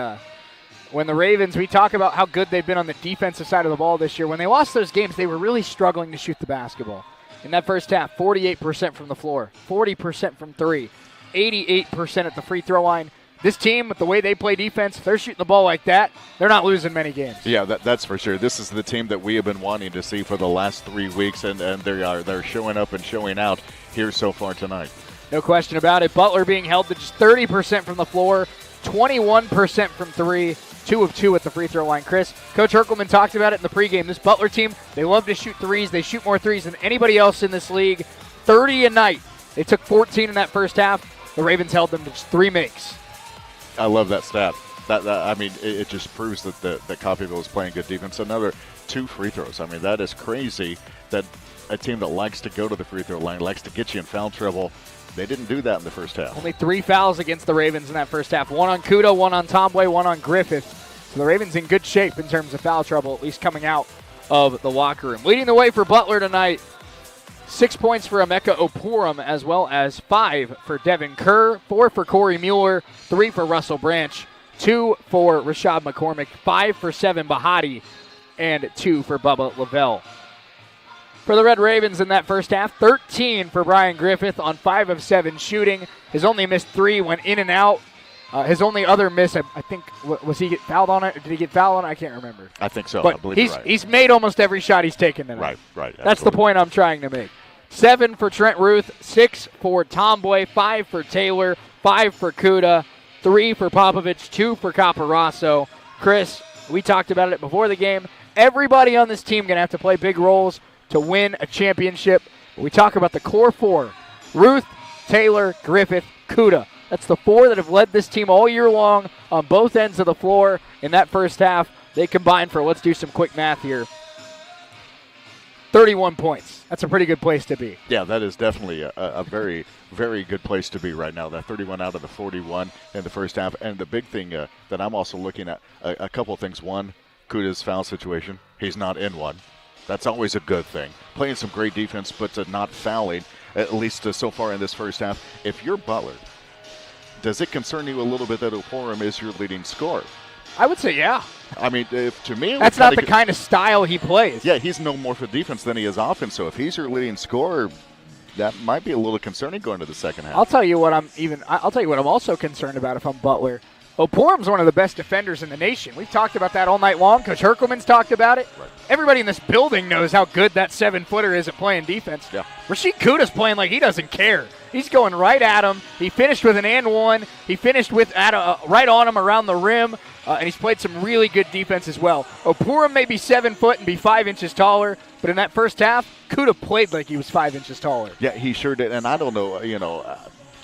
S1: when the Ravens, we talk about how good they've been on the defensive side of the ball this year. When they lost those games, they were really struggling to shoot the basketball. In that first half, 48% from the floor, 40% from three, 88% at the free throw line. This team, with the way they play defense, if they're shooting the ball like that, they're not losing many games.
S3: Yeah, that's for sure. This is the team that we have been wanting to see for the last 3 weeks, and they're showing up and showing out here so far tonight.
S1: No question about it. Butler being held to just 30% from the floor, 21% from three, 2 of 2 at the free throw line. Chris, Coach Herkelman talked about it in the pregame. This Butler team, they love to shoot threes. They shoot more threes than anybody else in this league. 30 a night. They took 14 in that first half. The Ravens held them to just 3 makes.
S3: I love that stat. It just proves that Coffeyville is playing good defense. Another 2 free throws. I mean, that is crazy that a team that likes to go to the free throw line, likes to get you in foul trouble, they didn't do that in the first half.
S1: Only 3 fouls against the Ravens in that first half. 1 on Kuda, 1 on Tomboy, 1 on Griffith. So the Ravens in good shape in terms of foul trouble, at least coming out of the locker room. Leading the way for Butler tonight, 6 points for Emeka Oporum, as well as 5 for Devin Kerr, 4 for Corey Mueller, 3 for Russell Branch, 2 for Rashad McCormick, 5 for Seven Bahati, and 2 for Bubba Lavelle. For the Red Ravens in that first half, 13 for Brian Griffith on 5 of 7 shooting. His only missed 3 went in and out. His only other miss, I think, was he get fouled on it? Did he get fouled on it? I can't remember.
S3: I think so.
S1: But
S3: I believe you're right.
S1: He's made almost every shot he's taken tonight.
S3: Right.
S1: That's the point I'm trying to make. 7 for Trent Ruth, 6 for Tomboy, 5 for Taylor, 5 for Kuda, 3 for Popovich, 2 for Caporaso. Chris, we talked about it before the game. Everybody on this team going to have to play big roles to win a championship. But we talk about the core 4, Ruth, Taylor, Griffith, Kuda. That's the 4 that have led this team all year long on both ends of the floor. In that first half, they combined for, let's do some quick math here, 31 points. That's a pretty good place to be.
S3: Yeah, that is definitely a very, very good place to be right now. That 31 out of the 41 in the first half. And the big thing that I'm also looking at, a couple of things. One, Kuda's foul situation. He's not in one. That's always a good thing. Playing some great defense, but not fouling, at least so far in this first half. If you're Butler, does it concern you a little bit that Oporum is your leading scorer?
S1: I would say, yeah.
S3: I mean, to me,
S1: that's not the kind of style he plays.
S3: Yeah, he's no more for defense than he is offense. So if he's your leading scorer, that might be a little concerning going to the second half.
S1: I'll tell you what I'm also concerned about if I'm Butler. Oporum's one of the best defenders in the nation. We've talked about that all night long. Coach Herkelman's talked about it.
S3: Right.
S1: Everybody in this building knows how good that 7-footer is at playing defense.
S3: Yeah.
S1: Rashid Kuda's playing like he doesn't care. He's going right at him. He finished with an and one. He finished with right on him around the rim, and he's played some really good defense as well. Oporum may be 7 foot and be 5 inches taller, but in that first half, Kuda played like he was 5 inches taller.
S3: Yeah, he sure did. And I don't know,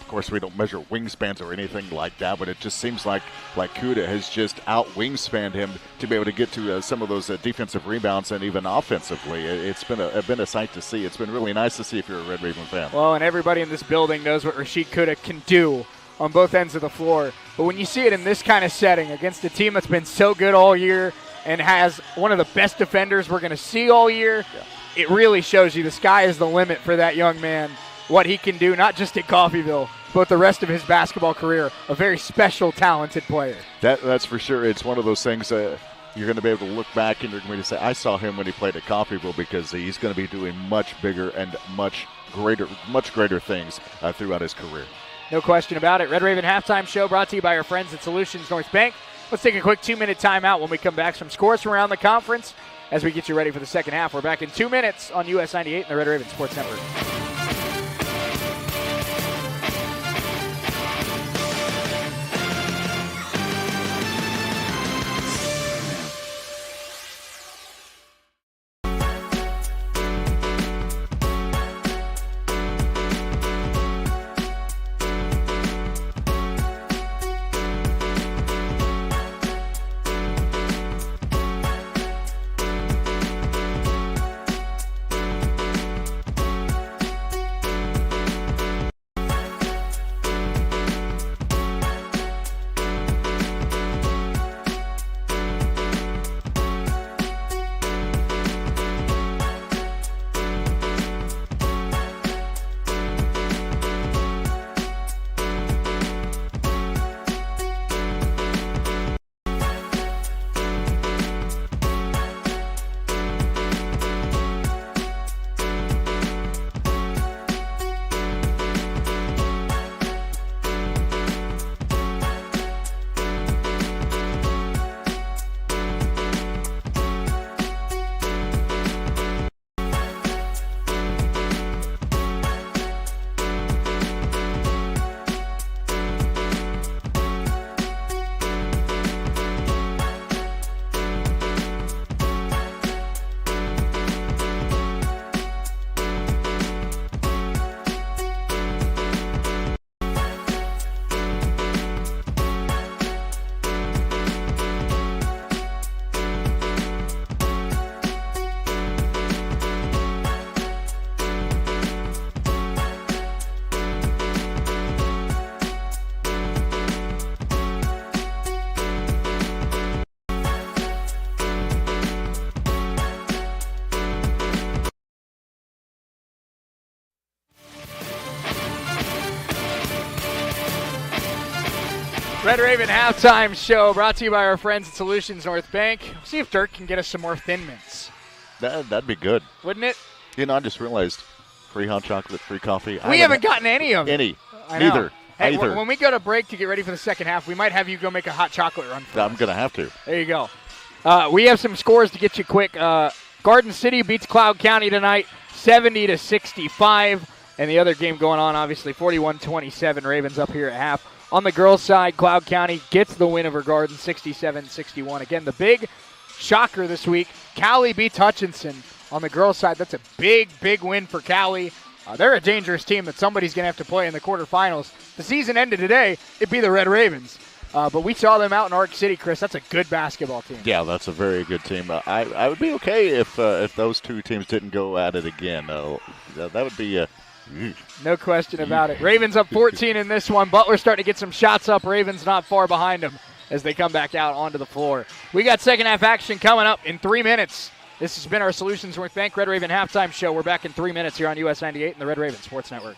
S3: of course, we don't measure wingspans or anything like that, but it just seems like Kuda has just out-wingspanned him to be able to get to some of those defensive rebounds and even offensively. It's been a sight to see. It's been really nice to see if you're a Red Raven fan.
S1: Well, and everybody in this building knows what Rashid Kuda can do on both ends of the floor. But when you see it in this kind of setting against a team that's been so good all year and has one of the best defenders we're going to see all year, It really shows you the sky is the limit for that young man, what he can do, not just at Coffeyville, but the rest of his basketball career. A very special, talented player.
S3: That's for sure. It's one of those things you're going to be able to look back and you're going to say, I saw him when he played at Coffeyville, because he's going to be doing much bigger and much greater things throughout his career.
S1: No question about it. Red Raven Halftime Show brought to you by our friends at Solutions North Bank. Let's take a quick 2-minute timeout when we come back. Some scores from around the conference as we get you ready for the second half. We're back in 2 minutes on US 98 and the Red Raven Sports Network. Red Raven halftime show brought to you by our friends at Solutions North Bank. See if Dirk can get us some more Thin Mints.
S3: That'd be good.
S1: Wouldn't it?
S3: You know, I just realized free hot chocolate, free coffee.
S1: We haven't gotten any of it.
S3: Any.
S1: I know.
S3: Neither.
S1: Hey,
S3: Either.
S1: when we go to break to get ready for the second half, we might have you go make a hot chocolate run for us.
S3: I'm going to have to.
S1: There you go. We have some scores to get you quick. Garden City beats Cloud County tonight, 70-65. And the other game going on, obviously, 41-27. Ravens up here at half. On the girls' side, Cloud County gets the win over Garden, 67-61. Again, the big shocker this week, Cali beats Hutchinson. On the girls' side, that's a big, big win for Cali. They're a dangerous team that somebody's going to have to play in the quarterfinals. The season ended today. It'd be the Red Ravens. But we saw them out in Arc City, Chris. That's a good basketball team.
S3: Yeah, that's a very good team. I would be okay if those two teams didn't go at it again. That would be
S1: no question about it. Ravens up 14 in this one. Butler starting to get some shots up. Ravens not far behind them as they come back out onto the floor. We got second half action coming up in 3 minutes. This has been our Solutions North Bank Red Raven halftime show. We're back in 3 minutes here on US 98 and the Red Raven Sports Network.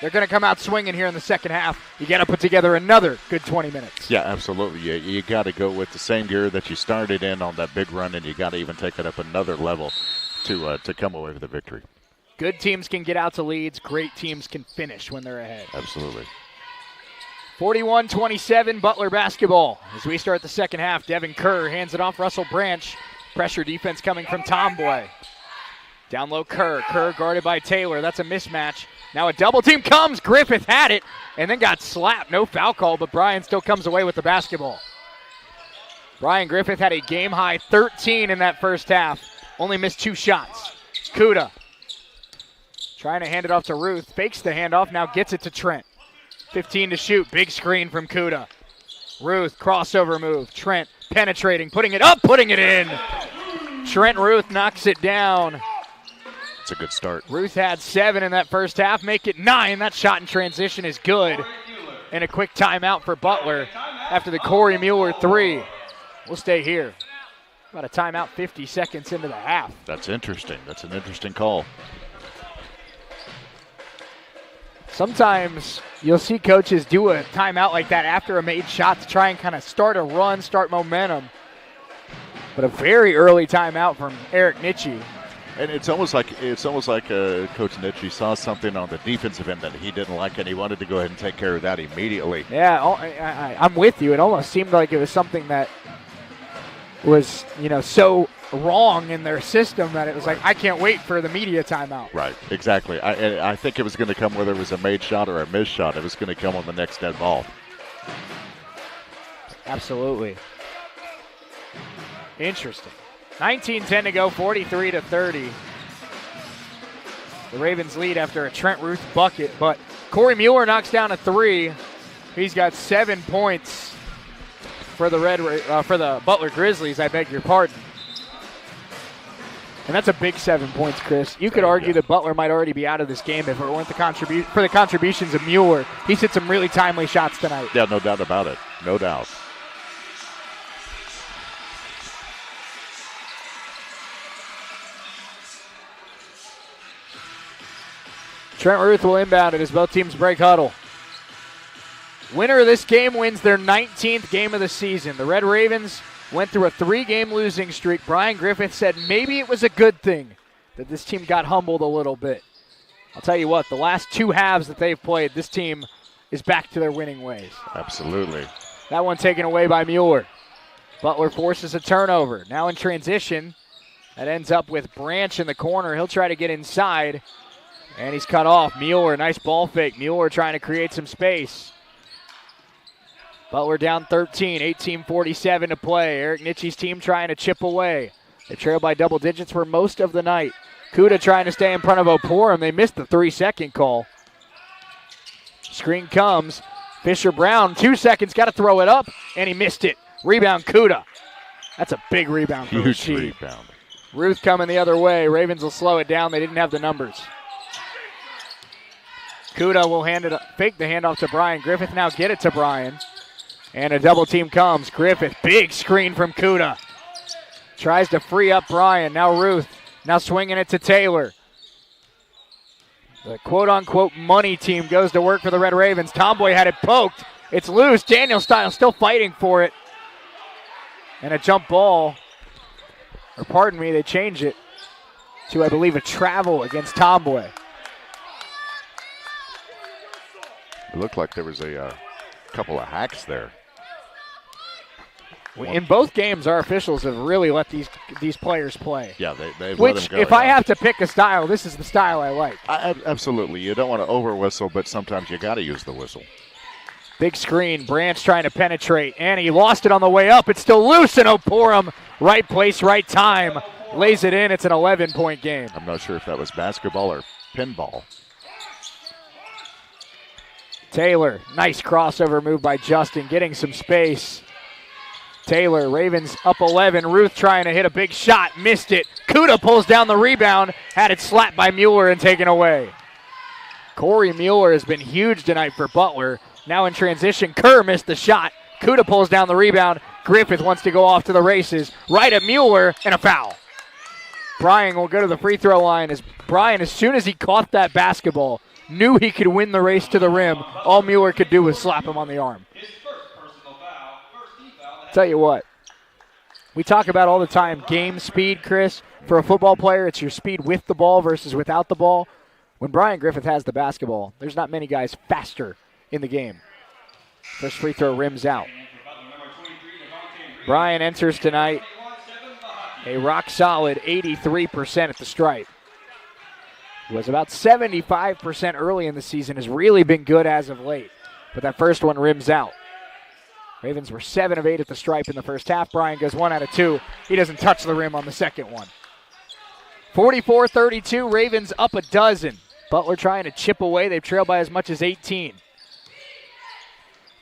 S1: They're going to come out swinging here in the second half. You got to put together another good 20 minutes.
S3: Yeah, absolutely. You got to go with the same gear that you started in on that big run, and you got to even take it up another level to come away with the victory.
S1: Good teams can get out to leads. Great teams can finish when they're ahead.
S3: Absolutely.
S1: 41-27 Butler basketball. As we start the second half, Devin Kerr hands it off Russell Branch. Pressure defense coming from Tomboy. Down low Kerr. Kerr guarded by Taylor. That's a mismatch. Now a double team comes. Griffith had it and then got slapped. No foul call, but Bryan still comes away with the basketball. Brian Griffith had a game-high 13 in that first half. Only missed 2 shots. Kuda trying to hand it off to Ruth. Fakes the handoff, now gets it to Trent. 15 to shoot. Big screen from Kuda. Ruth, crossover move. Trent penetrating, putting it up, putting it in. Trent Ruth knocks it down.
S3: It's a good start.
S1: Ruth had 7 in that first half, make it 9. That shot in transition is good. And a quick timeout for Butler after the Corey Mueller 3. We'll stay here. About a timeout 50 seconds into the half.
S3: That's interesting. That's an interesting call.
S1: Sometimes you'll see coaches do a timeout like that after a made shot to try and kind of start a run, start momentum. But a very early timeout from Eric Nitschke.
S3: And it's almost like Coach Nitschke saw something on the defensive end that he didn't like, and he wanted to go ahead and take care of that immediately.
S1: Yeah, I'm with you. It almost seemed like it was something that was, so wrong in their system that it was like, I can't wait for the media timeout.
S3: Right, exactly. I think it was going to come whether it was a made shot or a missed shot. It was going to come on the next dead ball.
S1: Absolutely. Interesting. 19-10 to go, 43-30. The Ravens lead after a Trent Ruth bucket, but Corey Mueller knocks down a 3. He's got 7 points for the Butler Grizzlies, I beg your pardon. And that's a big 7 points, Chris. You could argue that Butler might already be out of this game if it weren't for the contributions of Mueller. He's hit some really timely shots tonight.
S3: Yeah, no doubt about it. No doubt.
S1: Trent Ruth will inbound it as both teams break huddle. Winner of this game wins their 19th game of the season. The Red Ravens went through a 3-game losing streak. Brian Griffith said maybe it was a good thing that this team got humbled a little bit. I'll tell you what, the last 2 halves that they've played, this team is back to their winning ways.
S3: Absolutely.
S1: That one taken away by Mueller. Butler forces a turnover. Now in transition, that ends up with Branch in the corner. He'll try to get inside, and he's cut off. Mueller, nice ball fake. Mueller trying to create some space. Butler down 13, 18:47 to play. Eric Nitschke's team trying to chip away. They trail by double digits for most of the night. Kuda trying to stay in front of Oporum. They missed the 3-second call. Screen comes. Fisher-Brown, 2 seconds, got to throw it up, and he missed it. Rebound, Kuda. That's a big rebound for
S3: Huge
S1: Rasheed.
S3: rebound.
S1: Ruth coming the other way. Ravens will slow it down. They didn't have the numbers. Kuda will fake the handoff to Brian. Griffith now get it to Brian. And a double team comes. Griffith, big screen from Kuda. Tries to free up Brian. Now Ruth. Now swinging it to Taylor. The quote-unquote money team goes to work for the Red Ravens. Tomboy had it poked. It's loose. Daniel Stiles still fighting for it. And a jump ball. Or pardon me, they change it to, I believe, a travel against Tomboy.
S3: It looked like there was a couple of hacks there.
S1: In both games, our officials have really let these players play.
S3: Yeah, they've
S1: Which,
S3: let them go.
S1: if I have to pick a style, this is the style I like.
S3: Absolutely. You don't want to over-whistle, but sometimes you got to use the whistle.
S1: Big screen, Branch trying to penetrate, and he lost it on the way up. It's still loose, and Oporum, right place, right time, lays it in. It's an 11-point game.
S3: I'm not sure if that was basketball or pinball.
S1: Taylor, nice crossover move by Justin, getting some space. Taylor, Ravens up 11. Ruth trying to hit a big shot, missed it. Kuda pulls down the rebound, had it slapped by Mueller and taken away. Corey Mueller has been huge tonight for Butler. Now in transition, Kerr missed the shot. Kuda pulls down the rebound. Griffith wants to go off to the races. Right at Mueller, and a foul. Brian will go to the free throw line as Brian, as soon as he caught that basketball, knew he could win the race to the rim. All Mueller could do was slap him on the arm. Tell you what, We talk about all the time game speed, Chris. For a football player, it's your speed with the ball versus without the ball. When Brian Griffith has the basketball, there's not many guys faster in the game. First free throw rims out. Brian enters tonight a rock-solid 83% at the stripe. He was about 75% early in the season, has really been good as of late. But that first one rims out. Ravens were 7 of 8 at the stripe in the first half. Brian goes 1 out of 2. He doesn't touch the rim on the second one. 44-32, Ravens up a dozen. Butler trying to chip away. They've trailed by as much as 18.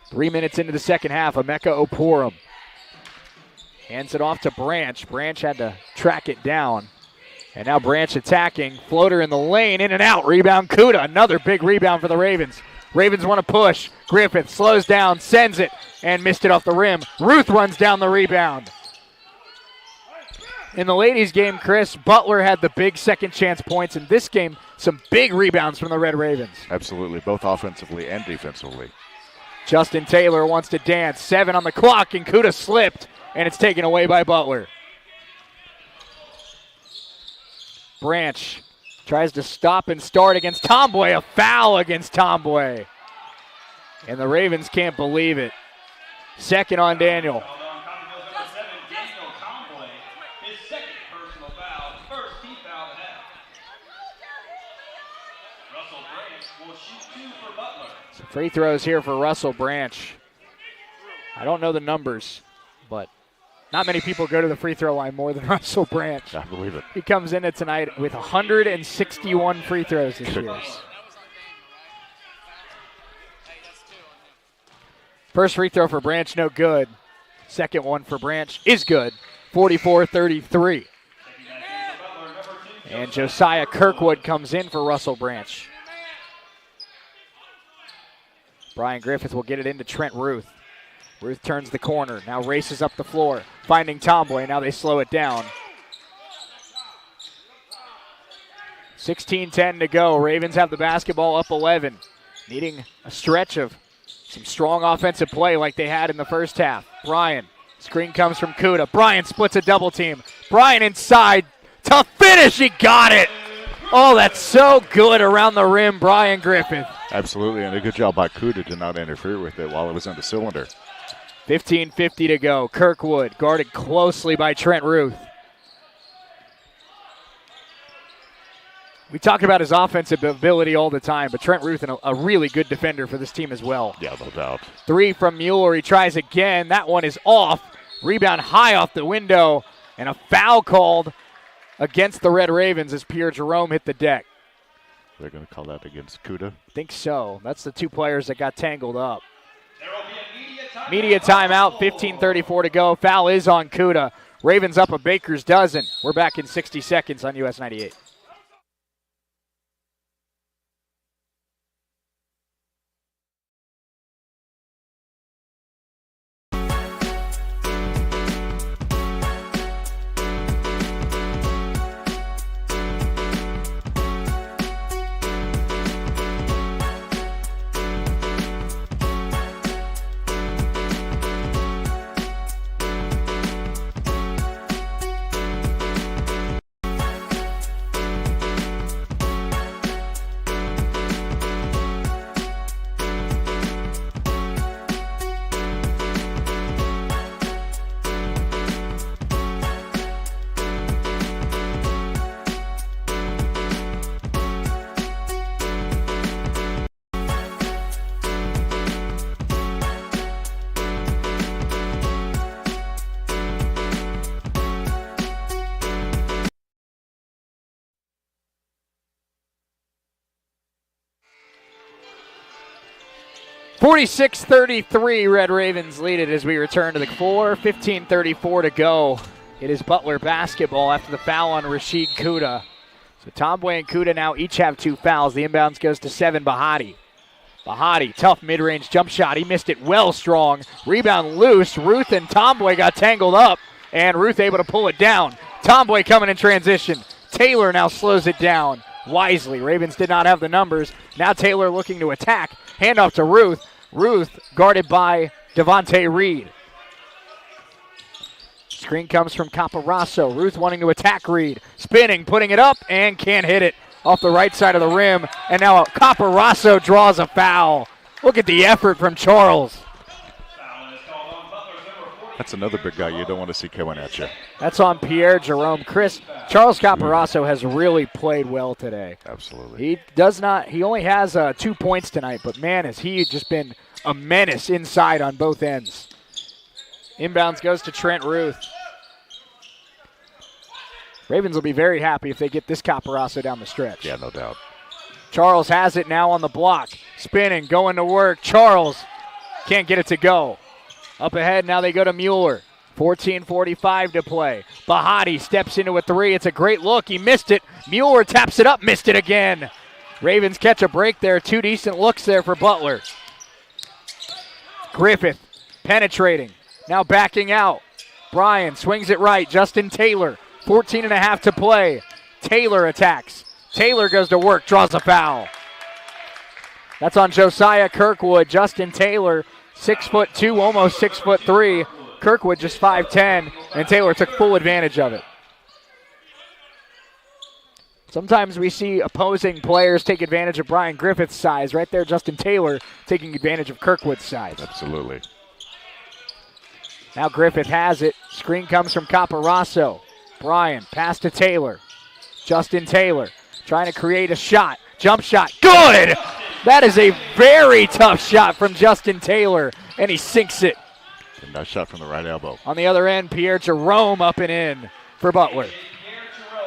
S1: 3 minutes into the second half, Emeka Oporum hands it off to Branch. Branch had to track it down. And now Branch attacking. Floater in the lane, in and out. Rebound Kuda. Another big rebound for the Ravens. Ravens want to push. Griffith slows down, sends it, and missed it off the rim. Ruth runs down the rebound. In the ladies' game, Chris, Butler had the big second chance points. In this game, some big rebounds from the Red Ravens.
S3: Absolutely, both offensively and defensively.
S1: Justin Taylor wants to dance. 7 on the clock, and Kuda slipped, and it's taken away by Butler. Branch tries to stop and start against Tomboy. A foul against Tomboy. And the Ravens can't believe it. Second on Daniel. So free throws here for Russell Branch. I don't know the numbers, but not many people go to the free throw line more than Russell Branch.
S3: I believe it.
S1: He comes in tonight with 161 free throws this year. First free throw for Branch, no good. Second one for Branch is good. 44-33. And Josiah Kirkwood comes in for Russell Branch. Brian Griffith will get it into Trent Ruth. Ruth turns the corner, now races up the floor, finding Tomboy. Now they slow it down. 16-10 to go. Ravens have the basketball up 11. Needing a stretch of some strong offensive play like they had in the first half. Brian, screen comes from Kuda. Brian splits a double team. Brian inside, tough finish, he got it. Oh, that's so good around the rim, Brian Griffith.
S3: Absolutely, and a good job by Kuda to not interfere with it while it was in the cylinder.
S1: 15:50 to go. Kirkwood guarded closely by Trent Ruth. We talk about his offensive ability all the time, but Trent Ruth, a really good defender for this team as well.
S3: Yeah, no doubt. 3
S1: from Mueller. He tries again. That one is off. Rebound high off the window, and a foul called against the Red Ravens as Pierre Jerome hit the deck.
S3: They're going to call that against Kuda?
S1: I think so. That's the 2 players that got tangled up. Media timeout, 15:34 to go. Foul is on Kuda. Ravens up a baker's dozen. We're back in 60 seconds on US 98. (46-33), Red Ravens lead it as we return to the floor. 15:34 to go. It is Butler basketball after the foul on Rashid Kuda. So Tomboy and Kuda now each have 2 fouls. The inbounds goes to Seven Bahati. Bahati, tough mid-range jump shot. He missed it well strong. Rebound loose. Ruth and Tomboy got tangled up, and Ruth able to pull it down. Tomboy coming in transition. Taylor now slows it down wisely. Ravens did not have the numbers. Now Taylor looking to attack. Handoff to Ruth. Ruth guarded by Devontae Reed. Screen comes from Caparasso. Ruth wanting to attack Reed. Spinning, putting it up, and can't hit it off the right side of the rim. And now Caparasso draws a foul. Look at the effort from Charles.
S3: That's another big guy you don't want to see coming at you.
S1: That's on Pierre Jerome. Charles Caparasso has really played well today.
S3: Absolutely.
S1: He only has 2 points tonight, but man, has he just been a menace inside on both ends. Inbounds goes to Trent Ruth. Ravens will be very happy if they get this Caparasso down the stretch.
S3: Yeah, no doubt.
S1: Charles has it now on the block. Spinning, going to work. Charles can't get it to go. Up ahead, now they go to Mueller. 14:45 to play. Bahati steps into a three. It's a great look. He missed it. Mueller taps it up, missed it again. Ravens catch a break there. 2 decent looks there for Butler. Griffith penetrating. Now backing out. Bryan swings it right. Justin Taylor. 14.5 to play. Taylor attacks. Taylor goes to work, draws a foul. That's on Josiah Kirkwood. Justin Taylor, 6'2", almost 6'3". Kirkwood just 5'10", and Taylor took full advantage of it. Sometimes we see opposing players take advantage of Brian Griffith's size. Right there, Justin Taylor taking advantage of Kirkwood's size.
S3: Absolutely.
S1: Now Griffith has it. Screen comes from Caparasso. Bryan, pass to Taylor. Justin Taylor trying to create a shot. Jump shot, good! That is a very tough shot from Justin Taylor, and he sinks it.
S3: And nice shot from the right elbow.
S1: On the other end, Pierre Jerome up and in for Butler.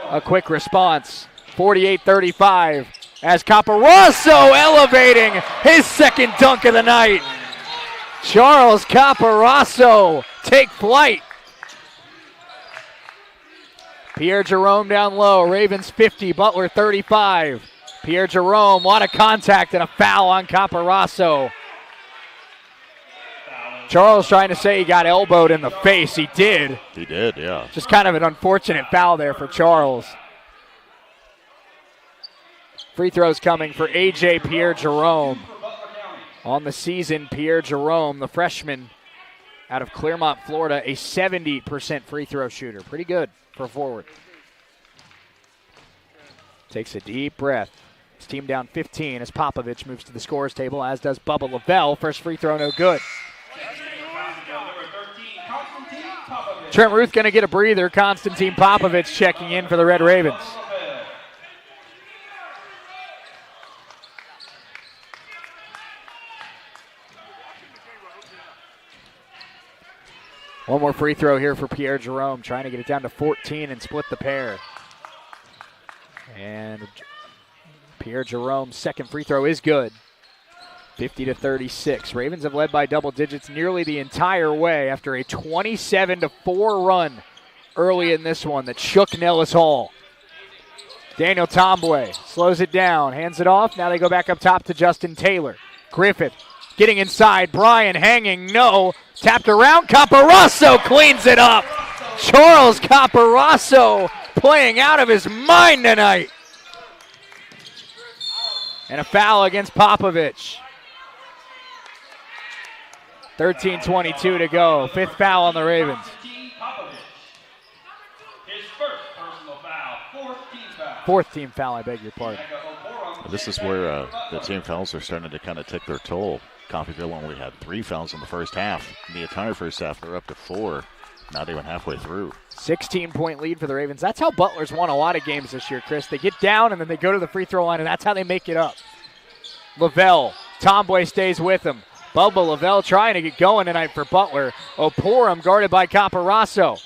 S1: A quick response, 48-35, as Caparasso elevating his second dunk of the night. Charles Caparasso take flight. Pierre Jerome down low. Ravens 50, Butler 35. Pierre Jerome, a lot of contact and a foul on Caparasso. Charles trying to say he got elbowed in the face. He did.
S3: He did, yeah.
S1: Just kind of an unfortunate foul there for Charles. Free throws coming for A.J. Pierre Jerome. On the season, Pierre Jerome, the freshman out of Clermont, Florida, a 70% free throw shooter. Pretty good for a forward. Takes a deep breath. His team down 15 as Popovich moves to the scorer's table, as does Bubba Lavelle. First free throw, no good. Trent Ruth going to get a breather. Konstantin Popovich checking in for the Red Ravens. One more free throw here for Pierre Jerome, trying to get it down to 14 and split the pair. And Pierre Jerome's second free throw is good. 50-36. Ravens have led by double digits nearly the entire way after a 27-4 run early in this one that shook Nellis Hall. Daniel Tomboy slows it down, hands it off. Now they go back up top to Justin Taylor. Griffith getting inside. Bryan hanging, no. Tapped around. Caparasso cleans it up. Charles Caparasso playing out of his mind tonight. And a foul against Popovich. 13:22 to go. Fifth foul on the Ravens. Fourth team foul, I beg your pardon.
S3: This is where the team fouls are starting to kind of take their toll. Coffeyville only had 3 fouls in the first half. In the entire first half, they're up to 4, not even halfway through.
S1: 16-point lead for the Ravens. That's how Butler's won a lot of games this year, Chris. They get down, and then they go to the free throw line, and that's how they make it up. Lavelle, Tomboy stays with him. Bubba Lavelle trying to get going tonight for Butler. Oporum guarded by Caparasso.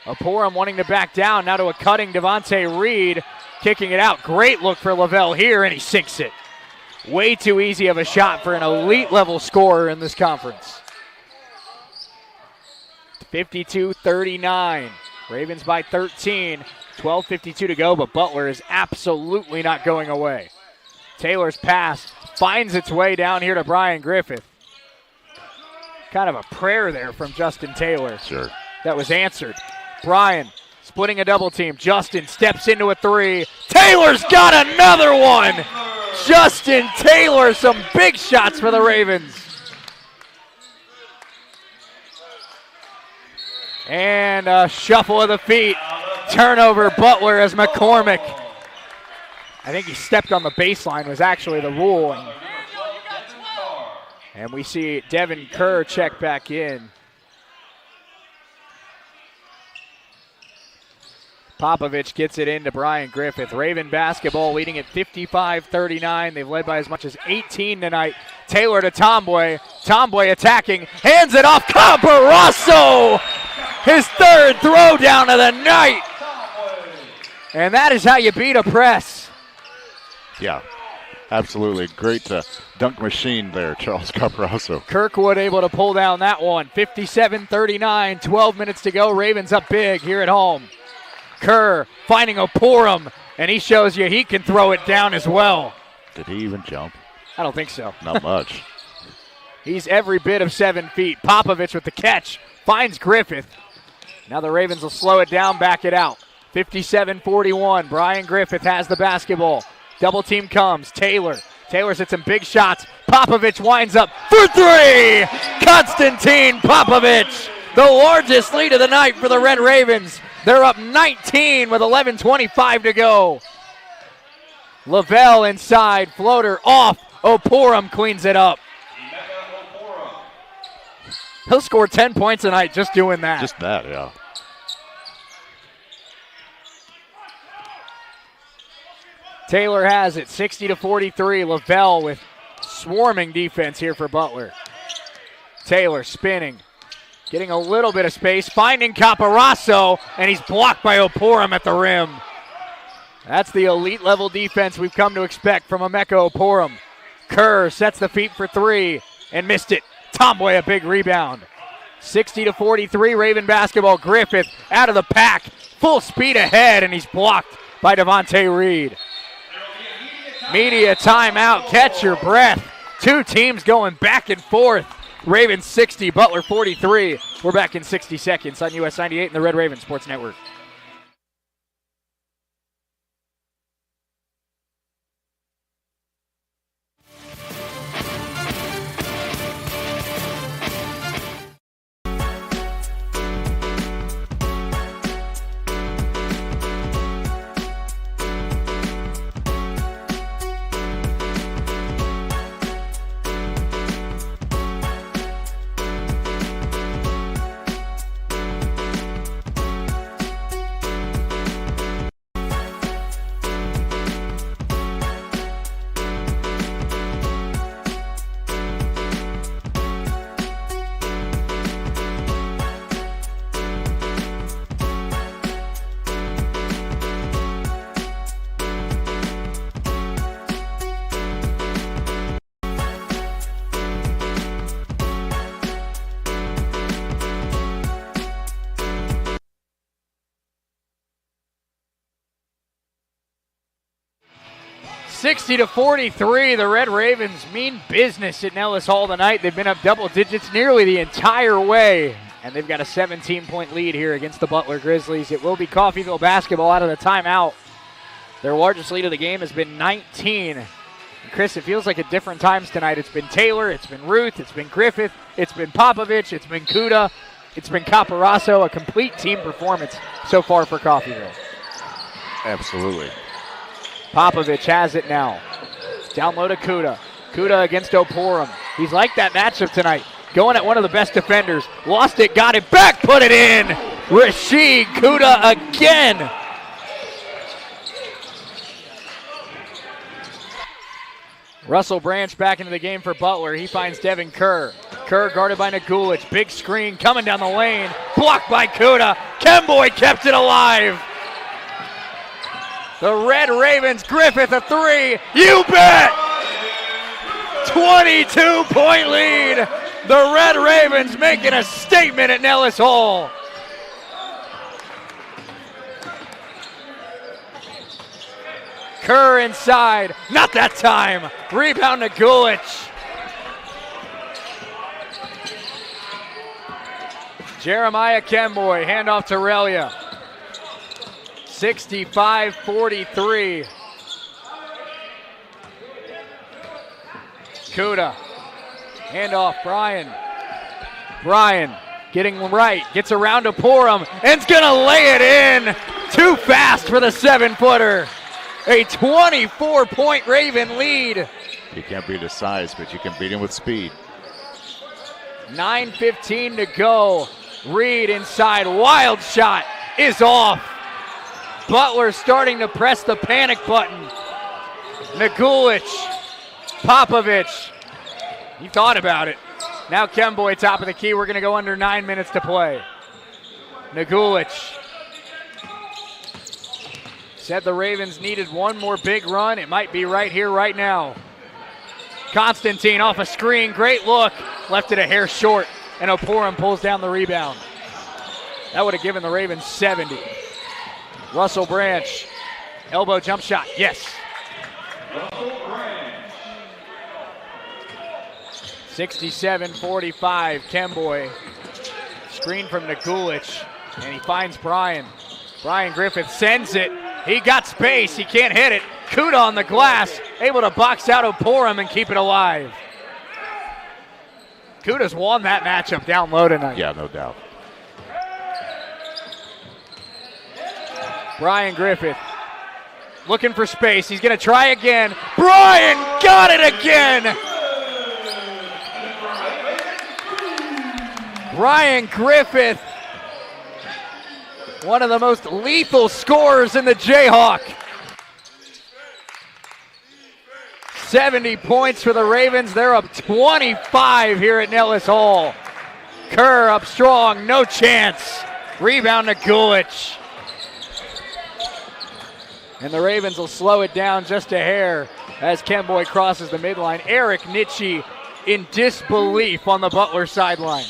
S1: Oporum wanting to back down, now to a cutting Devontae Reed, kicking it out. Great look for Lavelle here, and he sinks it. Way too easy of a shot for an elite-level scorer in this conference. 52-39. Ravens by 13. 12:52 to go, but Butler is absolutely not going away. Taylor's pass finds its way down here to Brian Griffith. Kind of a prayer there from Justin Taylor.
S3: Sure.
S1: That was answered. Bryan splitting a double team. Justin steps into a three. Taylor's got another one. Justin Taylor, some big shots for the Ravens. And a shuffle of the feet. Turnover, Butler as McCormick. I think he stepped on the baseline was actually the rule. And we see Devin Kerr check back in. Popovich gets it into Brian Griffith. Raven basketball leading at 55-39. They've led by as much as 18 tonight. Taylor to Tomboy. Tomboy attacking. Hands it off. Camparasso! His third throwdown of the night. And that is how you beat a press.
S3: Yeah, absolutely. Great dunk machine there, Charles Camparasso.
S1: Kirkwood able to pull down that one. 57-39. 12 minutes to go. Ravens up big here at home. Kerr finding Oporum, and he shows you he can throw it down as well.
S3: Did he even jump?
S1: I don't think so.
S3: Not much.
S1: He's every bit of 7 feet. Popovich with the catch. Finds Griffith. Now the Ravens will slow it down, back it out. 57-41. Brian Griffith has the basketball. Double team comes. Taylor's hit some big shots. Popovich winds up for three. Konstantin Popovich, the largest lead of the night for the Red Ravens. They're up 19 with 11:25 to go. Lavelle inside, floater off. Oporum cleans it up. He'll score 10 points tonight just doing that.
S3: Just that, yeah.
S1: Taylor has it, 60-43. Lavelle with swarming defense here for Butler. Taylor spinning, getting a little bit of space, finding Camparasso, and he's blocked by Oporum at the rim. That's the elite level defense we've come to expect from Emeka Oporum. Kerr sets the feet for three and missed it. Tomboy a big rebound. 60-43 Raven basketball. Griffith out of the pack, full speed ahead, and he's blocked by Devontae Reed. Media timeout, catch your breath. Two teams going back and forth. Ravens 60, Butler 43. We're back in 60 seconds on US 98 and the Red Raven Sports Network. (60-43), the Red Ravens mean business at Nellis Hall tonight. They've been up double digits nearly the entire way, and they've got a 17-point lead here against the Butler Grizzlies. It will be Coffeyville basketball out of the timeout. Their largest lead of the game has been 19. And Chris, it feels like at different times tonight. It's been Taylor, it's been Ruth, it's been Griffith, it's been Popovich, it's been Kuda, it's been Camparasso. A complete team performance so far for Coffeyville.
S3: Absolutely.
S1: Popovich has it now. Down low to Kuda. Kuda against Oporum. He's like that matchup tonight. Going at one of the best defenders. Lost it, got it back, put it in. Rashid Kuda again. Russell Branch back into the game for Butler. He finds Devin Kerr. Kerr guarded by Nagulich. Big screen coming down the lane. Blocked by Kuda. Kemboy kept it alive. The Red Ravens, Griffith a three. You bet! 22-point lead. The Red Ravens making a statement at Nellis Hall. Kerr inside. Not that time. Rebound to Gulich. Jeremiah Kemboy, handoff to Relia. 65-43. Kuda. Handoff, Brian. Getting right, gets around to Porum, and's gonna lay it in. Too fast for the 7-footer. A 24-point Raven lead.
S3: You can't beat his size, but you can beat him with speed.
S1: 9:15 to go. Reed inside, wild shot is off. Butler starting to press the panic button. Nagulich, Popovich. He thought about it. Now Kemboy top of the key. We're going to go under 9 minutes to play. Nagulich. Said the Ravens needed one more big run. It might be right here, right now. Constantine off a screen. Great look. Left it a hair short. And Oporum pulls down the rebound. That would have given the Ravens 70. Russell Branch. Elbow jump shot. Yes. 67-45, Kemboy. Screen from Nagulich, and he finds Brian. Brian Griffith sends it. He got space, he can't hit it. Kuda on the glass, able to box out Oporum and keep it alive. Kuda's won that matchup down low tonight.
S3: Yeah, no doubt.
S1: Brian Griffith looking for space. He's going to try again. Brian got it again. Brian Griffith, one of the most lethal scorers in the Jayhawk. 70 points for the Ravens. They're up 25 here at Nellis Hall. Kerr up strong, no chance. Rebound to Gulich. And the Ravens will slow it down just a hair as Kemboy crosses the midline. Eric Nitschke in disbelief on the Butler sideline.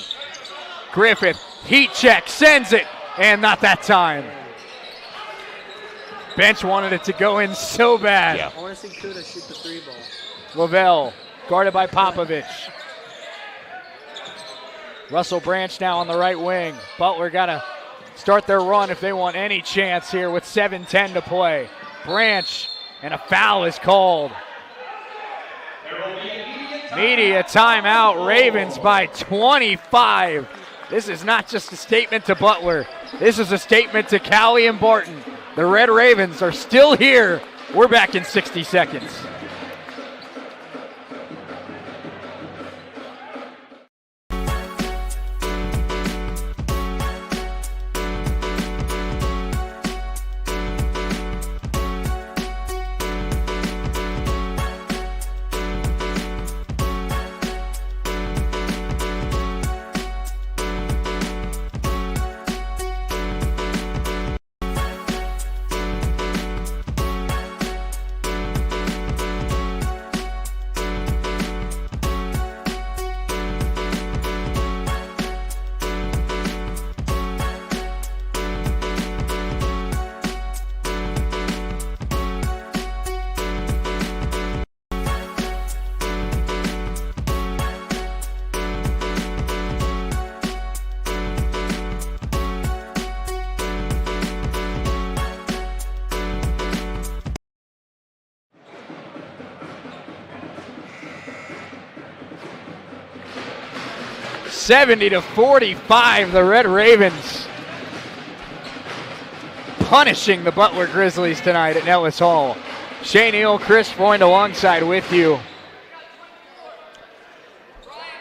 S1: Griffith, heat check, sends it, and not that time. Bench wanted it to go in so bad.
S4: I want to see Kuda shoot the 3 ball.
S1: Lavelle, guarded by Popovich. Russell Branch now on the right wing. Butler got to start their run if they want any chance here with 7:10 to play. Branch, and a foul is called. Media timeout, Ravens by 25. This is not just a statement to Butler. This is a statement to Callie and Barton. The Red Ravens are still here. We're back in 60 seconds. (70-45), the Red Ravens punishing the Butler Grizzlies tonight at Nellis Hall. Shane Neal, Chris Freund alongside with you.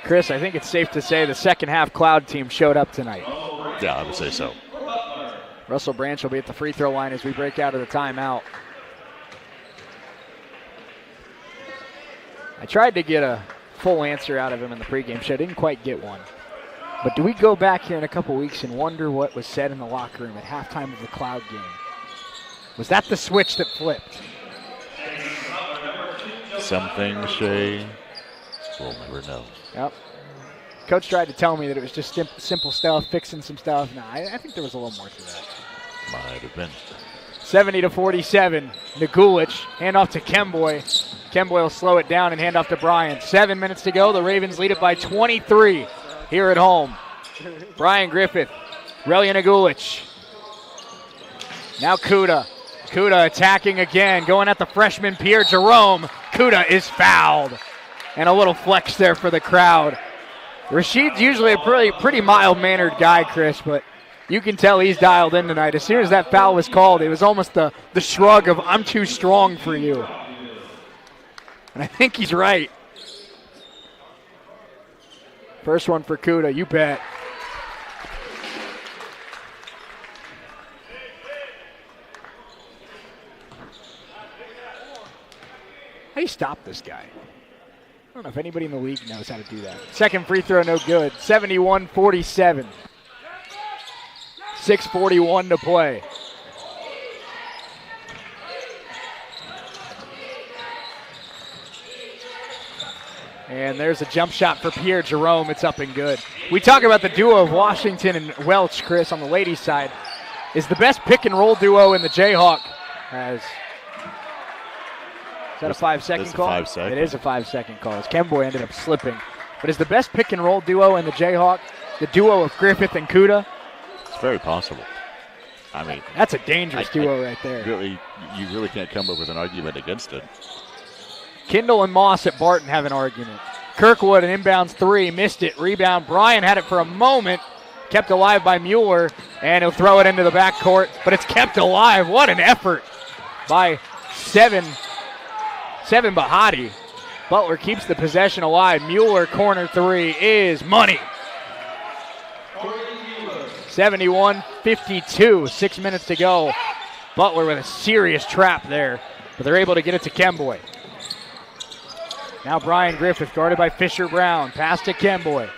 S1: Chris, I think it's safe to say the second half Cloud team showed up tonight.
S3: Yeah, I would say so.
S1: Russell Branch will be at the free throw line as we break out of the timeout. I tried to get a full answer out of him in the pregame show. Didn't quite get one. But do we go back here in a couple weeks and wonder what was said in the locker room at halftime of the Cloud game? Was that the switch that flipped?
S3: Some things, Shay, we'll never know.
S1: Yep. Coach tried to tell me that it was just simple stuff, fixing some stuff. No, I think there was a little more to that.
S3: Might have been.
S1: 70-47. Nagulich, handoff to Kemboy. Kemboy will slow it down and hand off to Brian. 7 minutes to go. The Ravens lead it by 23 here at home. Brian Griffith, Relya Nagulich. Now Kuda. Kuda attacking again, going at the freshman Pierre Jerome. Kuda is fouled. And a little flex there for the crowd. Rashid's usually a pretty mild-mannered guy, Chris, but you can tell he's dialed in tonight. As soon as that foul was called, it was almost the shrug of, I'm too strong for you. And I think he's right. First one for Kuda, you bet. How do you stop this guy? I don't know if anybody in the league knows how to do that. Second free throw, no good. 71-47. 6:41 to play. And there's a jump shot for Pierre Jerome. It's up and good. We talk about the duo of Washington and Welch, Chris, on the ladies' side. Is the best pick and roll duo in the Jayhawk. Is that a 5-second call?
S3: 5 seconds.
S1: It is a 5-second call. As Kemboy ended up slipping. But is the best pick and roll duo in the Jayhawk the duo of Griffith and Kuda?
S3: It's very possible. I mean,
S1: that's a dangerous duo right there.
S3: You really can't come up with an argument against it.
S1: Kindle and Moss at Barton have an argument. Kirkwood, an inbounds three, missed it. Rebound. Bryan had it for a moment, kept alive by Mueller, and he'll throw it into the backcourt, but it's kept alive. What an effort by Seven Bahati. Butler keeps the possession alive. Mueller, corner three, is money. 71-52, 6 minutes to go. Butler with a serious trap there, but they're able to get it to Kemboy. Now Brian Griffith guarded by Fisher Brown. Pass to Kemboy.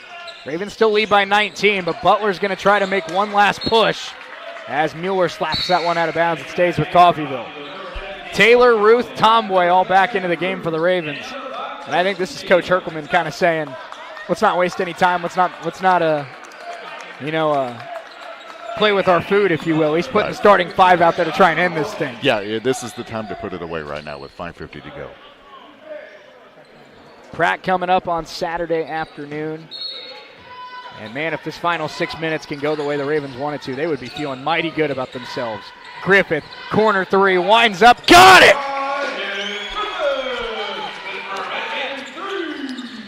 S1: Ravens still lead by 19, but Butler's going to try to make one last push as Mueller slaps that one out of bounds. It stays with Coffeyville. Taylor, Ruth, Tomboy all back into the game for the Ravens. And I think this is Coach Herkelman kind of saying, let's not waste any time. Let's not play with our food, if you will. He's putting the starting five out there to try and end this thing.
S3: Yeah, this is the time to put it away right now with 5:50 to go.
S1: Pratt coming up on Saturday afternoon. And, man, if this final 6 minutes can go the way the Ravens wanted to, they would be feeling mighty good about themselves. Griffith, corner three, winds up, got it!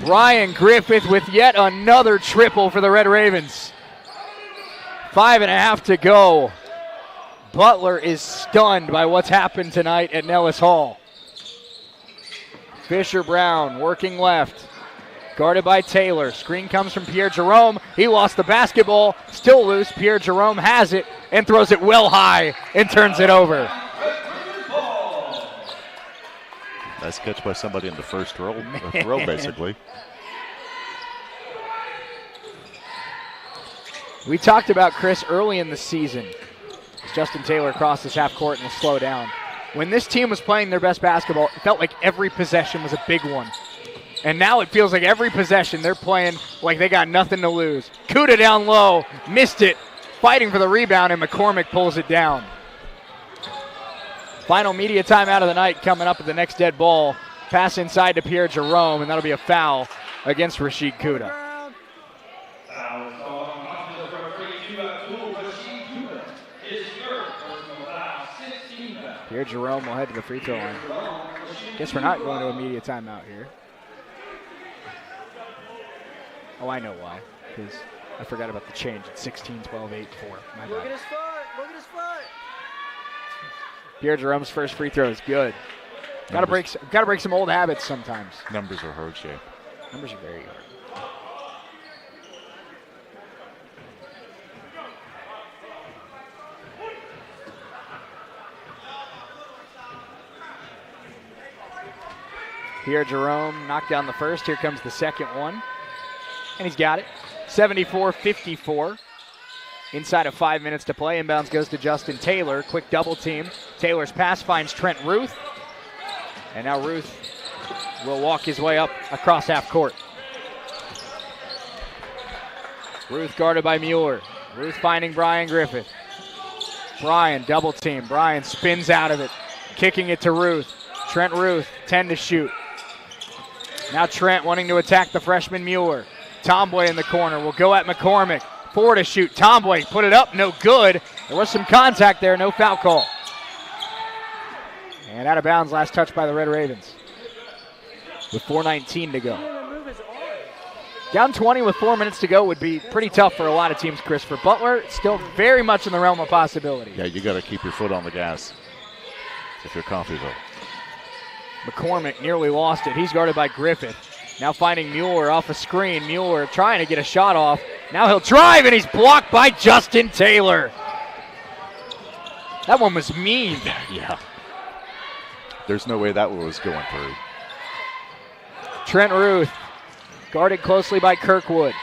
S1: Brian Griffith with yet another triple for the Red Ravens. 5.5 to go. Butler is stunned by what's happened tonight at Nellis Hall. Fisher Brown working left. Guarded by Taylor. Screen comes from Pierre Jerome. He lost the basketball. Still loose. Pierre Jerome has it and throws it well high and turns it over.
S3: Nice catch by somebody in the first row, basically.
S1: We talked about Chris early in the season. As Justin Taylor crosses half court and will slow down. When this team was playing their best basketball, it felt like every possession was a big one. And now it feels like every possession they're playing like they got nothing to lose. Kuda down low, missed it, fighting for the rebound, and McCormick pulls it down. Final media timeout of the night coming up at the next dead ball. Pass inside to Pierre Jerome, and that'll be a foul against Rashid Kuda. Pierre Jerome will head to the free throw line. Guess we're not going to a media timeout here. Oh, I know why. Because I forgot about the change. It's 16, 12, 8, 4. My bad.
S4: Look at his foot. Look at his foot.
S1: Pierre Jerome's first free throw is good. Got to break some old habits sometimes.
S3: Numbers are hard, Jay.
S1: Numbers are very hard. Pierre Jerome knocked down the first. Here comes the second one. And he's got it. 74-54. Inside of 5 minutes to play. Inbounds goes to Justin Taylor. Quick double team. Taylor's pass finds Trent Ruth. And now Ruth will walk his way up across half court. Ruth guarded by Mueller. Ruth finding Brian Griffith. Brian double team. Brian spins out of it. Kicking it to Ruth. Trent Ruth, 10 to shoot. Now Trent wanting to attack the freshman Mueller. Tomboy in the corner will go at McCormick. 4 to shoot. Tomboy put it up, no good. There was some contact there, no foul call. And out of bounds, last touch by the Red Ravens. With 4:19 to go. Down 20 with 4 minutes to go would be pretty tough for a lot of teams, Chris. For Butler, it's still very much in the realm of possibility.
S3: Yeah, you got to keep your foot on the gas if you're Coffeyville.
S1: McCormick nearly lost it. He's guarded by Griffith. Now finding Mueller off a screen. Mueller trying to get a shot off. Now he'll drive, and he's blocked by Justin Taylor. That one was mean.
S3: Yeah. There's no way that one was going through.
S1: Trent Ruth, guarded closely by Kirkwood.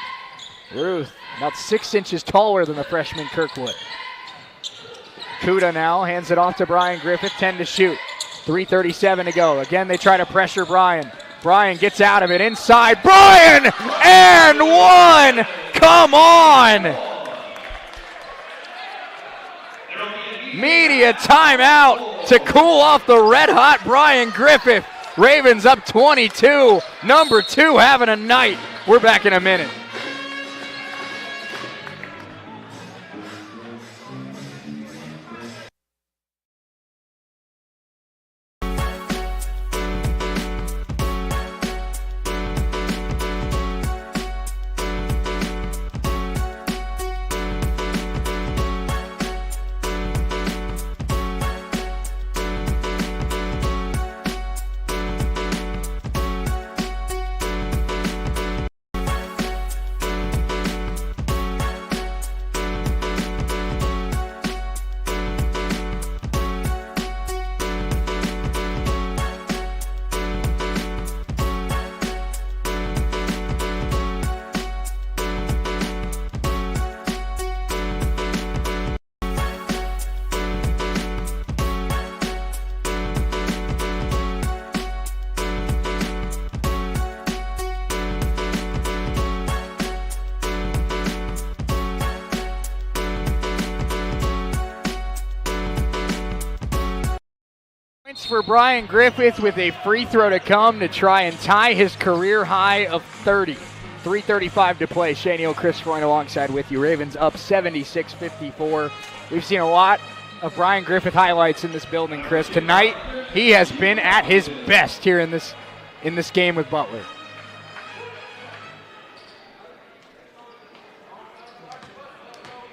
S1: Ruth, about 6 inches taller than the freshman Kirkwood. Kuda now hands it off to Brian Griffith, 10 to shoot. 3:37 to go. Again, they try to pressure Brian. Brian gets out of it inside. Brian and one! Come on! Media timeout to cool off the red-hot Brian Griffith. Ravens up 22. Number 2 having a night. We're back in a minute. For Brian Griffith with a free throw to come to try and tie his career high of 30. 3:35 to play. Shane Neal, Chris Freund alongside with you. Ravens up 76-54. We've seen a lot of Brian Griffith highlights in this building, Chris. Tonight, he has been at his best here in this game with Butler.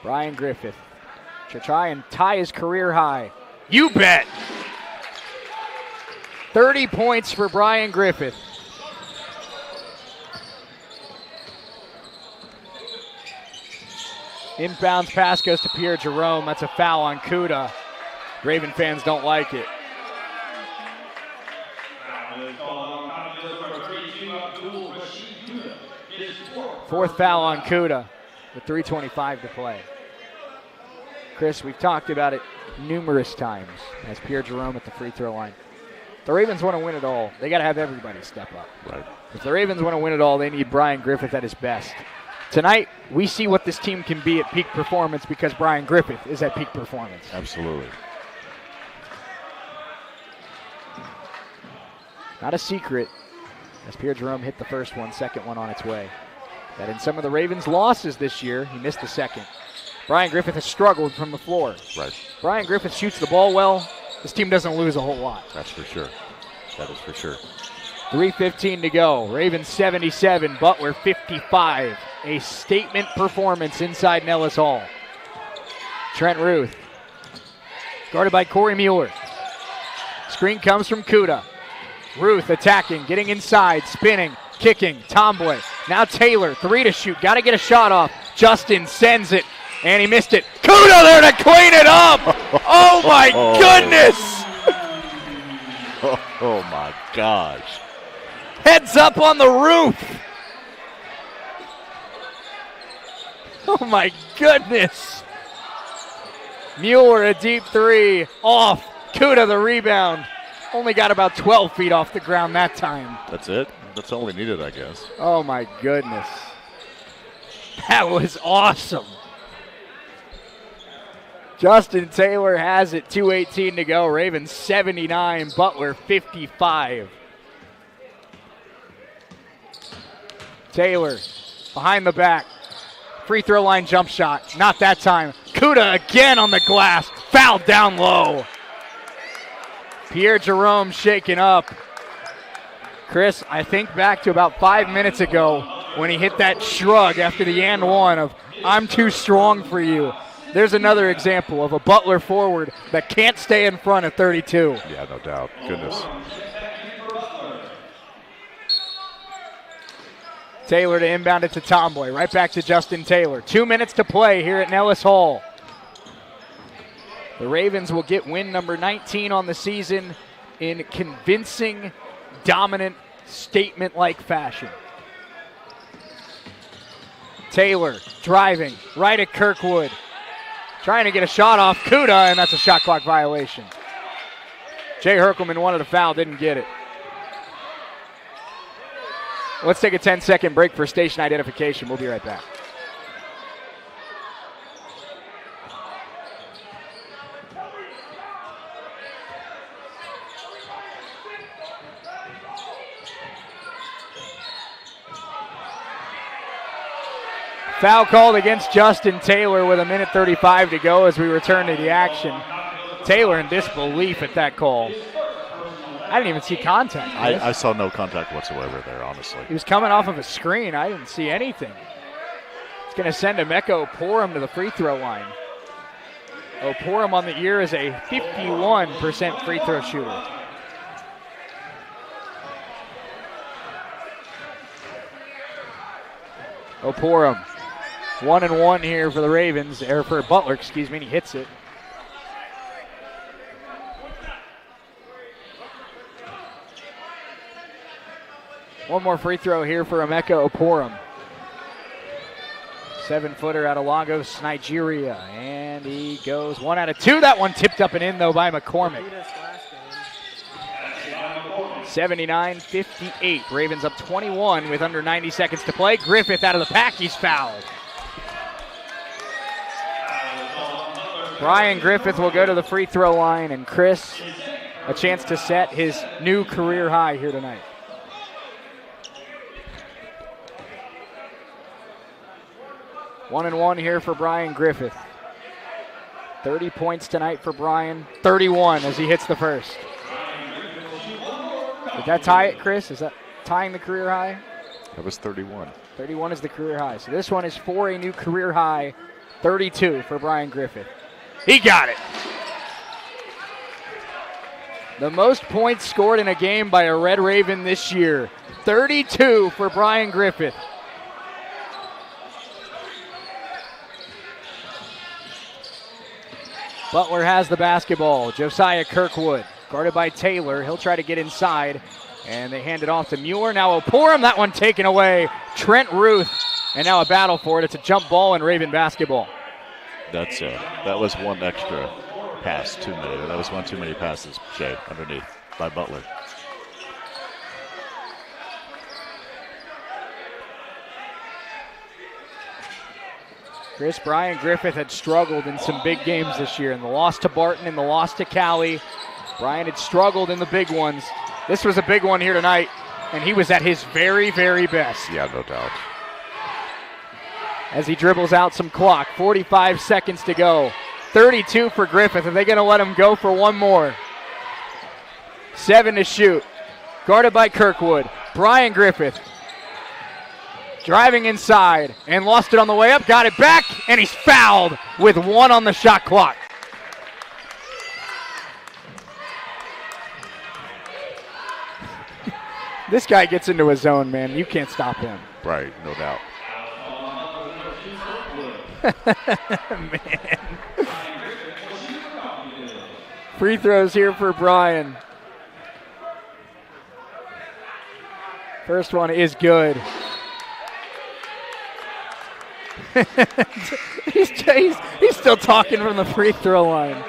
S1: Brian Griffith to try and tie his career high. You bet! 30 points for Brian Griffith. Inbounds pass goes to Pierre Jerome. That's a foul on Kuda. Raven fans don't like it. Fourth foul on Kuda with 3:25 to play. Chris, we've talked about it numerous times as Pierre Jerome at the free throw line. The Ravens want to win it all. They got to have everybody step up.
S3: Right.
S1: If the Ravens want to win it all, they need Brian Griffith at his best. Tonight, we see what this team can be at peak performance because Brian Griffith is at peak performance.
S3: Absolutely.
S1: Not a secret, as Pierre Jerome hit the first one, second one on its way, that in some of the Ravens' losses this year, he missed the second. Brian Griffith has struggled from the floor.
S3: Right.
S1: Brian Griffith shoots the ball well. This team doesn't lose a whole lot.
S3: That's for sure. That is for sure.
S1: 3:15 to go. Ravens 77, Butler 55. A statement performance inside Nellis Hall. Trent Ruth, guarded by Corey Mueller. Screen comes from Kuda. Ruth attacking, getting inside, spinning, kicking. Tomboy. Now Taylor, 3 to shoot. Got to get a shot off. Justin sends it. And he missed it. Kuda there to clean it up. Oh, my goodness.
S3: Oh, my gosh.
S1: Heads up on the roof. Oh, my goodness. Mueller, a deep 3. Off. Kuda, the rebound. Only got about 12 feet off the ground that time.
S3: That's it? That's all he needed, I guess.
S1: Oh, my goodness. That was awesome. Justin Taylor has it, 2:18 to go. Ravens 79, Butler 55. Taylor behind the back. Free throw line jump shot. Not that time. Kuda again on the glass. Foul down low. Pierre Jerome shaken up. Chris, I think back to about 5 minutes ago when he hit that shrug after the and one of, I'm too strong for you. There's another example of a Butler forward that can't stay in front at 32.
S3: Yeah, no doubt. Goodness.
S1: Taylor to inbound it to Tomboy. Right back to Justin Taylor. 2 minutes to play here at Nellis Hall. The Ravens will get win number 19 on the season in convincing, dominant, statement-like fashion. Taylor driving right at Kirkwood. Trying to get a shot off Kuda, and that's a shot clock violation. Jay Herkelman wanted a foul, didn't get it. Let's take a 10-second break for station identification. We'll be right back. Foul called against Justin Taylor with 1:35 to go as we return to the action. Taylor in disbelief at that call. I didn't even see contact.
S3: I saw no contact whatsoever there, honestly.
S1: He was coming off of a screen. I didn't see anything. It's going to send Emeka Oporum to the free throw line. Oporum on the year is a 51% free throw shooter. Oporum, 1-1 here for the Ravens, or for Butler, excuse me, and he hits it. One more free throw here for Emeka Oporum. 7-footer out of Lagos, Nigeria. And he goes 1 out of 2. That one tipped up and in, though, by McCormick. 79-58. Ravens up 21 with under 90 seconds to play. Griffith out of the pack. He's fouled. Brian Griffith will go to the free throw line, and Chris, a chance to set his new career high here tonight. One and one here for Brian Griffith. 30 points tonight for Brian. 31 as he hits the first. Did that tie it, Chris? Is that tying the career high?
S3: That was 31.
S1: 31 is the career high. So this one is for a new career high. 32 for Brian Griffith. He got it. The most points scored in a game by a Red Raven this year. 32 for Brian Griffith. Butler has the basketball. Josiah Kirkwood, guarded by Taylor. He'll try to get inside, and they hand it off to Mueller. Now Oporum, that one taken away. Trent Ruth, and now a battle for it. It's a jump ball and Raven basketball.
S3: That was one extra pass too many. That was one too many passes, Jay, underneath by Butler.
S1: Chris, Brian Griffith had struggled in some big games this year. In the loss to Barton and the loss to Cali, Brian had struggled in the big ones. This was a big one here tonight, and he was at his very, very best.
S3: Yeah, no doubt.
S1: As he dribbles out some clock, 45 seconds to go. 32 for Griffith. Are they going to let him go for one more? 7 to shoot. Guarded by Kirkwood. Brian Griffith driving inside and lost it on the way up. Got it back, and he's fouled with 1 on the shot clock. This guy gets into his zone, man. You can't stop him.
S3: Right, no doubt.
S1: Man. Free throws here for Brian. First one is good. he's still talking from the free throw line.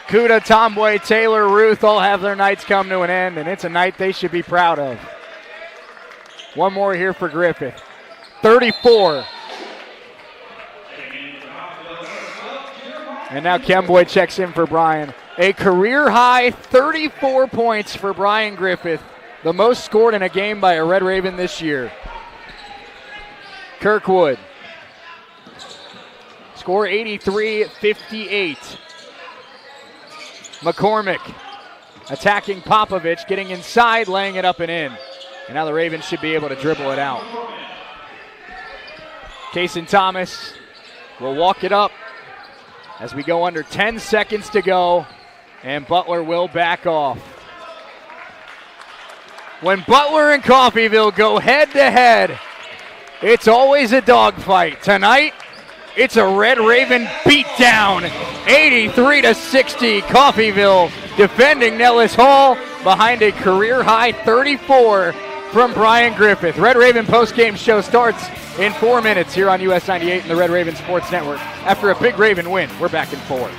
S1: Kuda, Tomboy, Taylor, Ruth all have their nights come to an end, and it's a night they should be proud of. One more here for Griffith. 34. And now Kemboy checks in for Brian. A career-high 34 points for Brian Griffith, the most scored in a game by a Red Raven this year. Kirkwood Score 83-58. McCormick attacking Popovich, getting inside, laying it up and in. And now the Ravens should be able to dribble it out. Kaysen Thomas will walk it up as we go under 10 seconds to go, and Butler will back off. When Butler and Coffeyville go head-to-head, it's always a dogfight. Tonight, it's a Red Raven beatdown, 83-60. Coffeyville defending Nellis Hall behind a career-high 34 from Brian Griffith. Red Raven postgame show starts in 4 minutes here on US 98 and the Red Raven Sports Network. After a big Raven win, we're back in 4.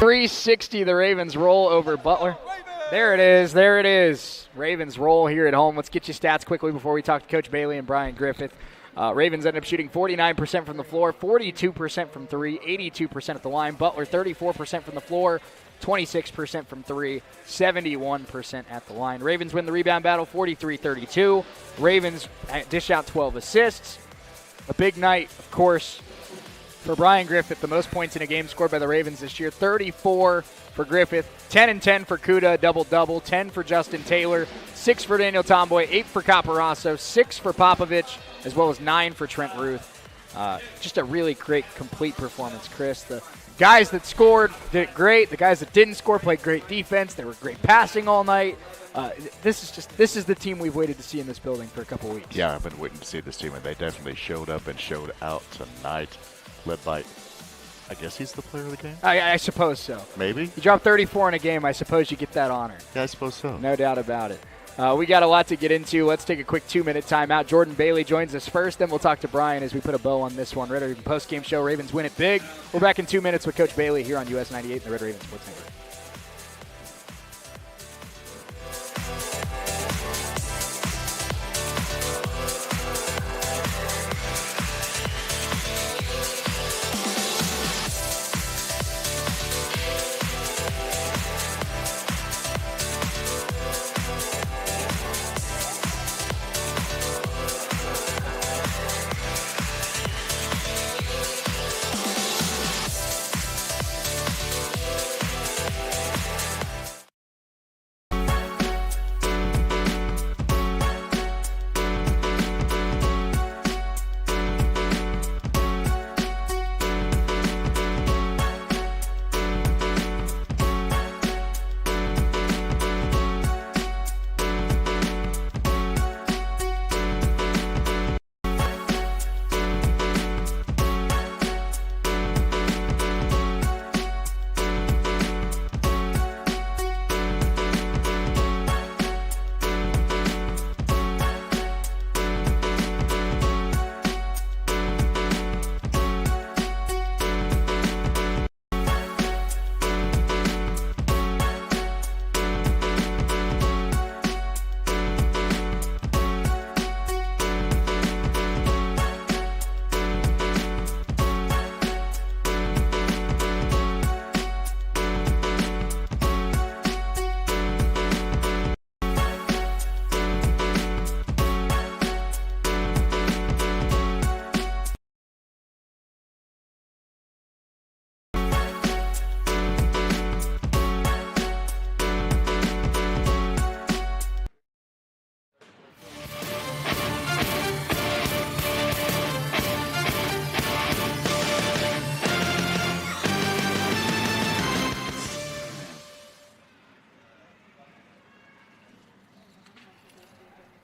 S1: 360, the Ravens roll over Butler. There it is. There it is. Ravens roll here at home. Let's get you stats quickly before we talk to Coach Bailey and Brian Griffith. Ravens ended up shooting 49% from the floor, 42% from three, 82% at the line. Butler 34% from the floor, 26% from three, 71% at the line. Ravens win the rebound battle 43-32. Ravens dish out 12 assists. A big night, of course, for Brian Griffith, the most points in a game scored by the Ravens this year. 34 for Griffith, 10 and 10 for Kuda, double-double, 10 for Justin Taylor, 6 for Daniel Tomboy, 8 for Caparasso, 6 for Popovich, as well as 9 for Trent Ruth. Just a really great, complete performance, Chris. The guys that scored did great. The guys that didn't score played great defense. They were great passing all night. This is the team we've waited to see in this building for a couple weeks.
S3: Yeah, I've been waiting to see this team, and they definitely showed up and showed out tonight, led by, I guess he's the player of the game?
S1: I suppose so.
S3: Maybe?
S1: You drop 34 in a game, I suppose you get that honor.
S3: Yeah, I suppose so.
S1: No doubt about it. We got a lot to get into. Let's take a quick 2-minute timeout. Jordan Bailey joins us first, then we'll talk to Brian as we put a bow on this one. Red Raven post-game show. Ravens win it big. We're back in 2 minutes with Coach Bailey here on US 98 and the Red Raven Sports Network.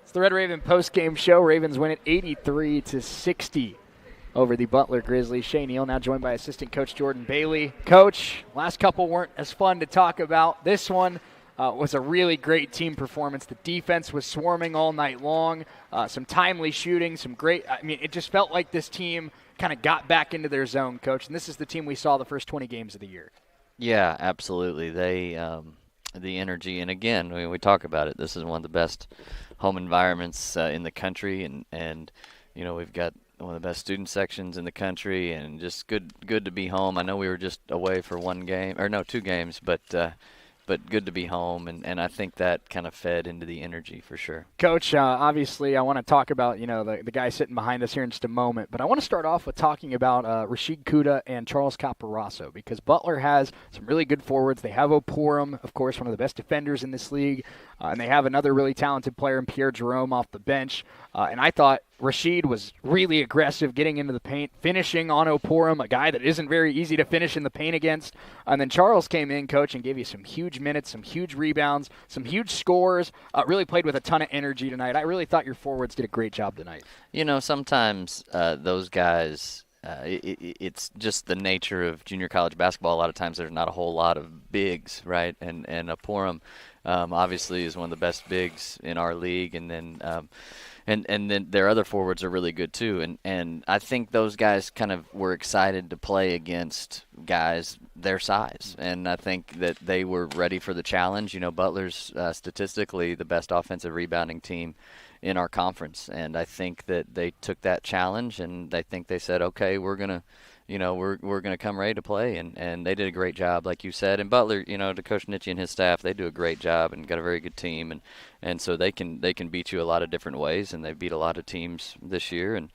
S1: It's the Red Raven post-game show. Ravens win it 83-60 over the Butler Grizzlies. Shea Neal now joined by assistant coach Jordan Bailey. Coach, last couple weren't as fun to talk about. This one was a really great team performance. The defense was swarming all night long. Some timely shooting, some great – it just felt like this team kind of got back into their zone, Coach. And this is the team we saw the first 20 games of the year. Yeah, absolutely. They the energy, and again, we talk about it. This is one of the best home environments in the country, and we've got one of the best student sections in the country, and just good to be home. I know we were just away for 2 games, but good to be home, and I think that kind of fed into the energy for sure. Coach, obviously I want to talk about the guy sitting behind us here in just a moment, but I want to start off with talking about Rashid Kuda and Charles Caparasso, because Butler has some really good forwards. They have Oporum, of course, one of the best defenders in this league, and they have another really talented player in Pierre Jerome off the bench, and I thought Rashid was really aggressive getting into the paint, finishing on Oporum, a guy that isn't very easy to finish in the paint against. And then Charles came in, Coach, and gave you some huge minutes, some huge rebounds, some huge scores, really played with a ton of energy tonight. I really thought your forwards did a great job tonight. Sometimes those guys, it's just the nature of junior college basketball. A lot of times there's not a whole lot of bigs, right? And Oporum
S5: obviously is one of the best bigs in our league, and then and then their other forwards are really good too. And I think those guys kind of were excited to play against guys their size. And I think that they were ready for the challenge. You know, Butler's statistically the best offensive rebounding team in our conference. And I think that they took that challenge, and I think they said, okay, we're going to, you know, we're going to come ready to play, and they did a great job, like you said. And Butler, you know, to Coach Nitchie and his staff, they do a great job and got a very good team, and so they can beat you a lot of different ways, and they beat a lot of teams this year. And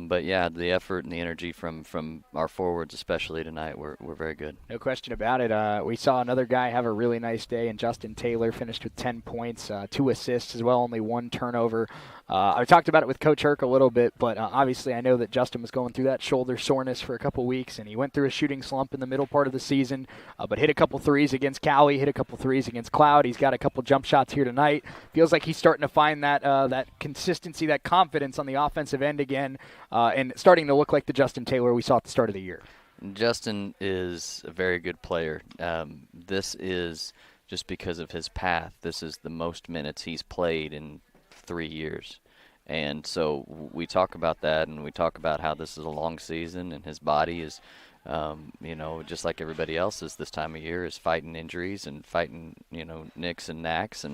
S5: but yeah, the effort and the energy from our forwards, especially tonight, were very good.
S1: No question about it. We saw another guy have a really nice day, and Justin Taylor finished with 10 points, 2 assists as well, only 1 turnover. I talked about it with Coach Herc a little bit, but obviously I know that Justin was going through that shoulder soreness for a couple weeks, and he went through a shooting slump in the middle part of the season, but hit a couple threes against Cali, hit a couple threes against Cloud. He's got a couple jump shots here tonight. Feels like he's starting to find that consistency, that confidence on the offensive end again, and starting to look like the Justin Taylor we saw at the start of the year.
S5: Justin is a very good player. This is just because of his path. This is the most minutes he's played in 3 years. And so we talk about that, and we talk about how this is a long season, and his body is, you know, just like everybody else's this time of year, is fighting injuries and fighting, you know, nicks and knacks.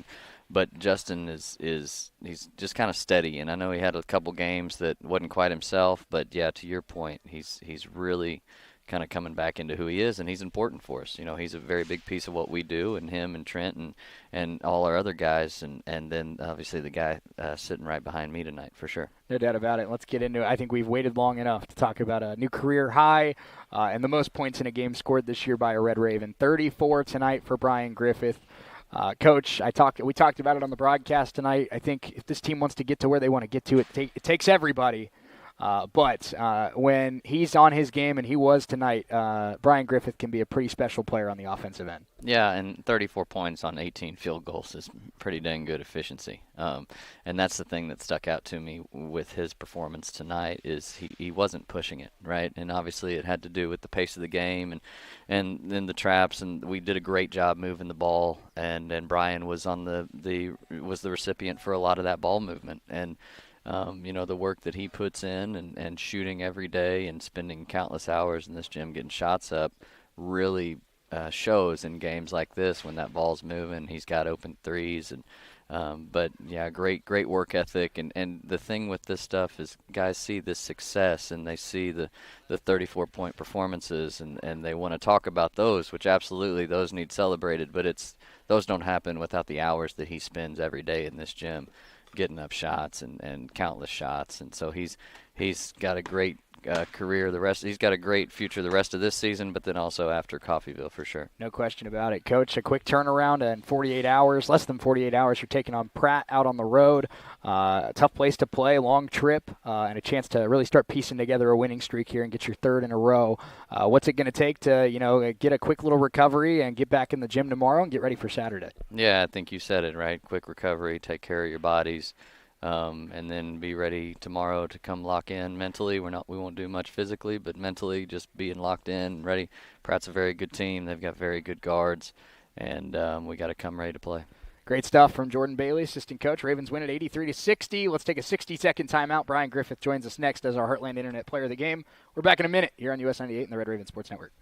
S5: But Justin he's just kind of steady, and I know he had a couple games that wasn't quite himself, but yeah, to your point, he's really kind of coming back into who he is, and he's important for us. You know, he's a very big piece of what we do, and him and Trent and all our other guys, and then obviously the guy sitting right behind me tonight for sure.
S1: No doubt about it. Let's get into it. I think we've waited long enough to talk about a new career high and the most points in a game scored this year by a Red Raven. 34 tonight for Brian Griffith. Coach, we talked about it on the broadcast tonight. I think if this team wants to get to where they want to get to, it takes everybody. But when he's on his game, and he was tonight, Brian Griffith can be a pretty special player on the offensive end.
S5: Yeah, and 34 points on 18 field goals is pretty dang good efficiency. And that's the thing that stuck out to me with his performance tonight is he wasn't pushing it, right? And obviously it had to do with the pace of the game and then the traps, and we did a great job moving the ball, and Brian was on the recipient for a lot of that ball movement. And you know, the work that he puts in and shooting every day and spending countless hours in this gym getting shots up really shows in games like this when that ball's moving. He's got open threes. But, yeah, great work ethic. And the thing with this stuff is guys see this success, and they see the 34-point performances, and they want to talk about those, which absolutely those need celebrated. But those don't happen without the hours that he spends every day in this gym getting up shots and countless shots. And so he's got a great career. He's got a great future the rest of this season, but then also after Coffeyville for sure.
S1: No question about it. Coach, a quick turnaround in 48 hours, less than 48 hours. You're taking on Pratt out on the road. A tough place to play, long trip, and a chance to really start piecing together a winning streak here and get your 3rd in a row. What's it going to take to, you know, get a quick little recovery and get back in the gym tomorrow and get ready for Saturday?
S5: Yeah, I think you said it, right? Quick recovery, take care of your bodies. And then be ready tomorrow to come lock in mentally. We won't do much physically, but mentally just being locked in and ready. Pratt's a very good team. They've got very good guards, and we got to come ready to play.
S1: Great stuff from Jordan Bailey, assistant coach. Ravens win at 83-60. Let's take a 60-second timeout. Brian Griffith joins us next as our Heartland Internet Player of the Game. We're back in a minute here on US 98 and the Red Raven Sports Network.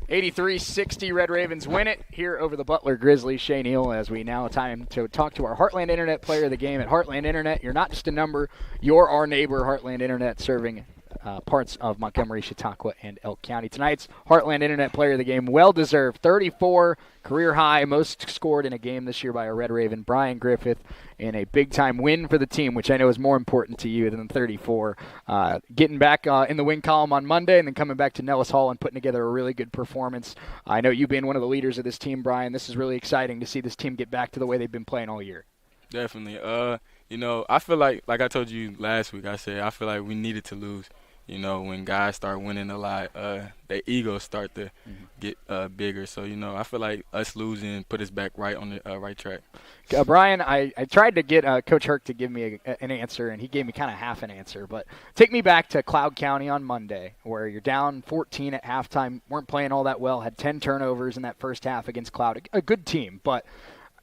S1: 83-60, Red Ravens win it here over the Butler Grizzlies. Shane Hill, as we now time to talk to our Heartland Internet player of the game at Heartland Internet. You're not just a number, you're our neighbor. Heartland Internet serving parts of Montgomery, Chautauqua, and Elk County. Tonight's Heartland Internet player of the game, well-deserved, 34, career high, most scored in a game this year by a Red Raven, Brian Griffith, in a big-time win for the team, which I know is more important to you than 34. Getting back in the win column on Monday and then coming back to Nellis Hall and putting together a really good performance. I know you being one of the leaders of this team, Brian, this is really exciting to see this team get back to the way they've been playing all year.
S6: Definitely. I feel like I told you last week, I feel like we needed to lose. When guys start winning a lot, their egos start to get bigger. So, I feel like us losing put us back right on the right track.
S1: Brian, I tried to get Coach Herc to give me an answer, and he gave me kind of half an answer. But take me back to Cloud County on Monday, where you're down 14 at halftime, weren't playing all that well, had 10 turnovers in that first half against Cloud. A good team, but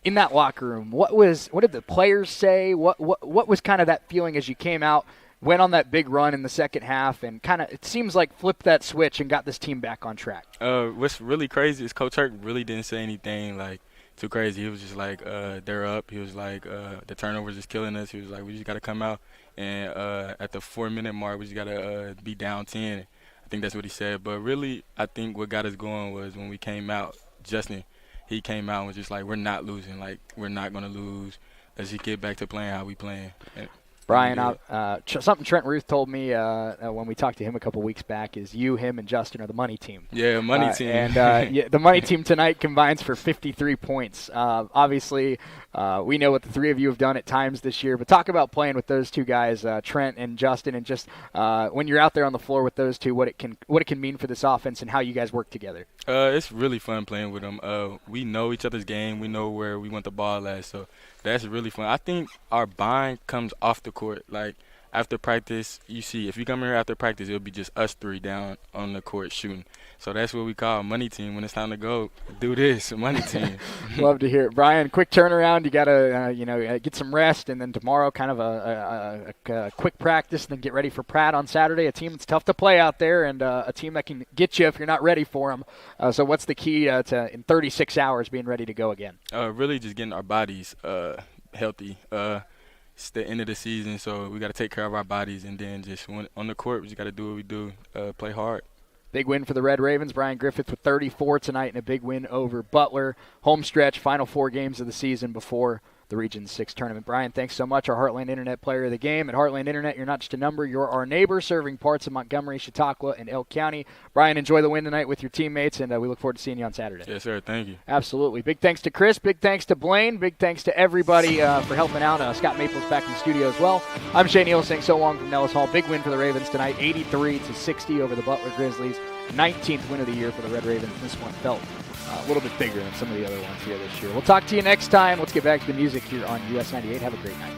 S1: in that locker room, what did the players say? What was kind of that feeling as you came out? Went on that big run in the second half and kind of, it seems like, flipped that switch and got this team back on track.
S6: What's really crazy is Coach Herc really didn't say anything, too crazy. He was just like, they're up. He was like, the turnovers is killing us. He was like, we just got to come out. And at the 4-minute mark, we just got to be down 10. I think that's what he said. But really, I think what got us going was when we came out, Justin, he came out and was just like, we're not losing. We're not going to lose. Let's just get back to playing how we playing.
S1: Brian, something Trent Ruth told me when we talked to him a couple weeks back is you, him, and Justin are the money team.
S6: Yeah, money team.
S1: And the money team tonight combines for 53 points. Obviously, we know what the three of you have done at times this year, but talk about playing with those two guys, Trent and Justin, and just when you're out there on the floor with those two, what it can mean for this offense and how you guys work together.
S6: It's really fun playing with them. We know each other's game. We know where we want the ball at, so that's really fun. I think our bind comes off the court. After practice, you see, if you come here after practice, it'll be just us three down on the court shooting. So that's what we call a money team. When it's time to go, do this, a money team.
S1: Love to hear it. Brian, quick turnaround. You got to get some rest, and then tomorrow kind of a quick practice, and then get ready for Pratt on Saturday, a team that's tough to play out there and a team that can get you if you're not ready for them. So what's the key to, in 36 hours, being ready to go again?
S6: Really just getting our bodies healthy. It's the end of the season, so we got to take care of our bodies, and then just on the court, we just got to do what we do, play hard.
S1: Big win for the Red Ravens. Brian Griffith with 34 tonight and a big win over Butler. Home stretch, final 4 games of the season before the Region 6 tournament. Brian, thanks so much. Our Heartland Internet player of the game. At Heartland Internet, you're not just a number, you're our neighbor, serving parts of Montgomery, Chautauqua, and Elk County. Brian, enjoy the win tonight with your teammates, and we look forward to seeing you on Saturday.
S6: Yes, sir. Thank you.
S1: Absolutely. Big thanks to Chris. Big thanks to Blaine. Big thanks to everybody for helping out. Scott Maples back in the studio as well. I'm Shane Neal saying so long from Nellis Hall. Big win for the Ravens tonight, 83-60 over the Butler Grizzlies. 19th win of the year for the Red Ravens. This one felt a little bit bigger than some of the other ones here this year. We'll talk to you next time. Let's get back to the music here on US 98. Have a great night.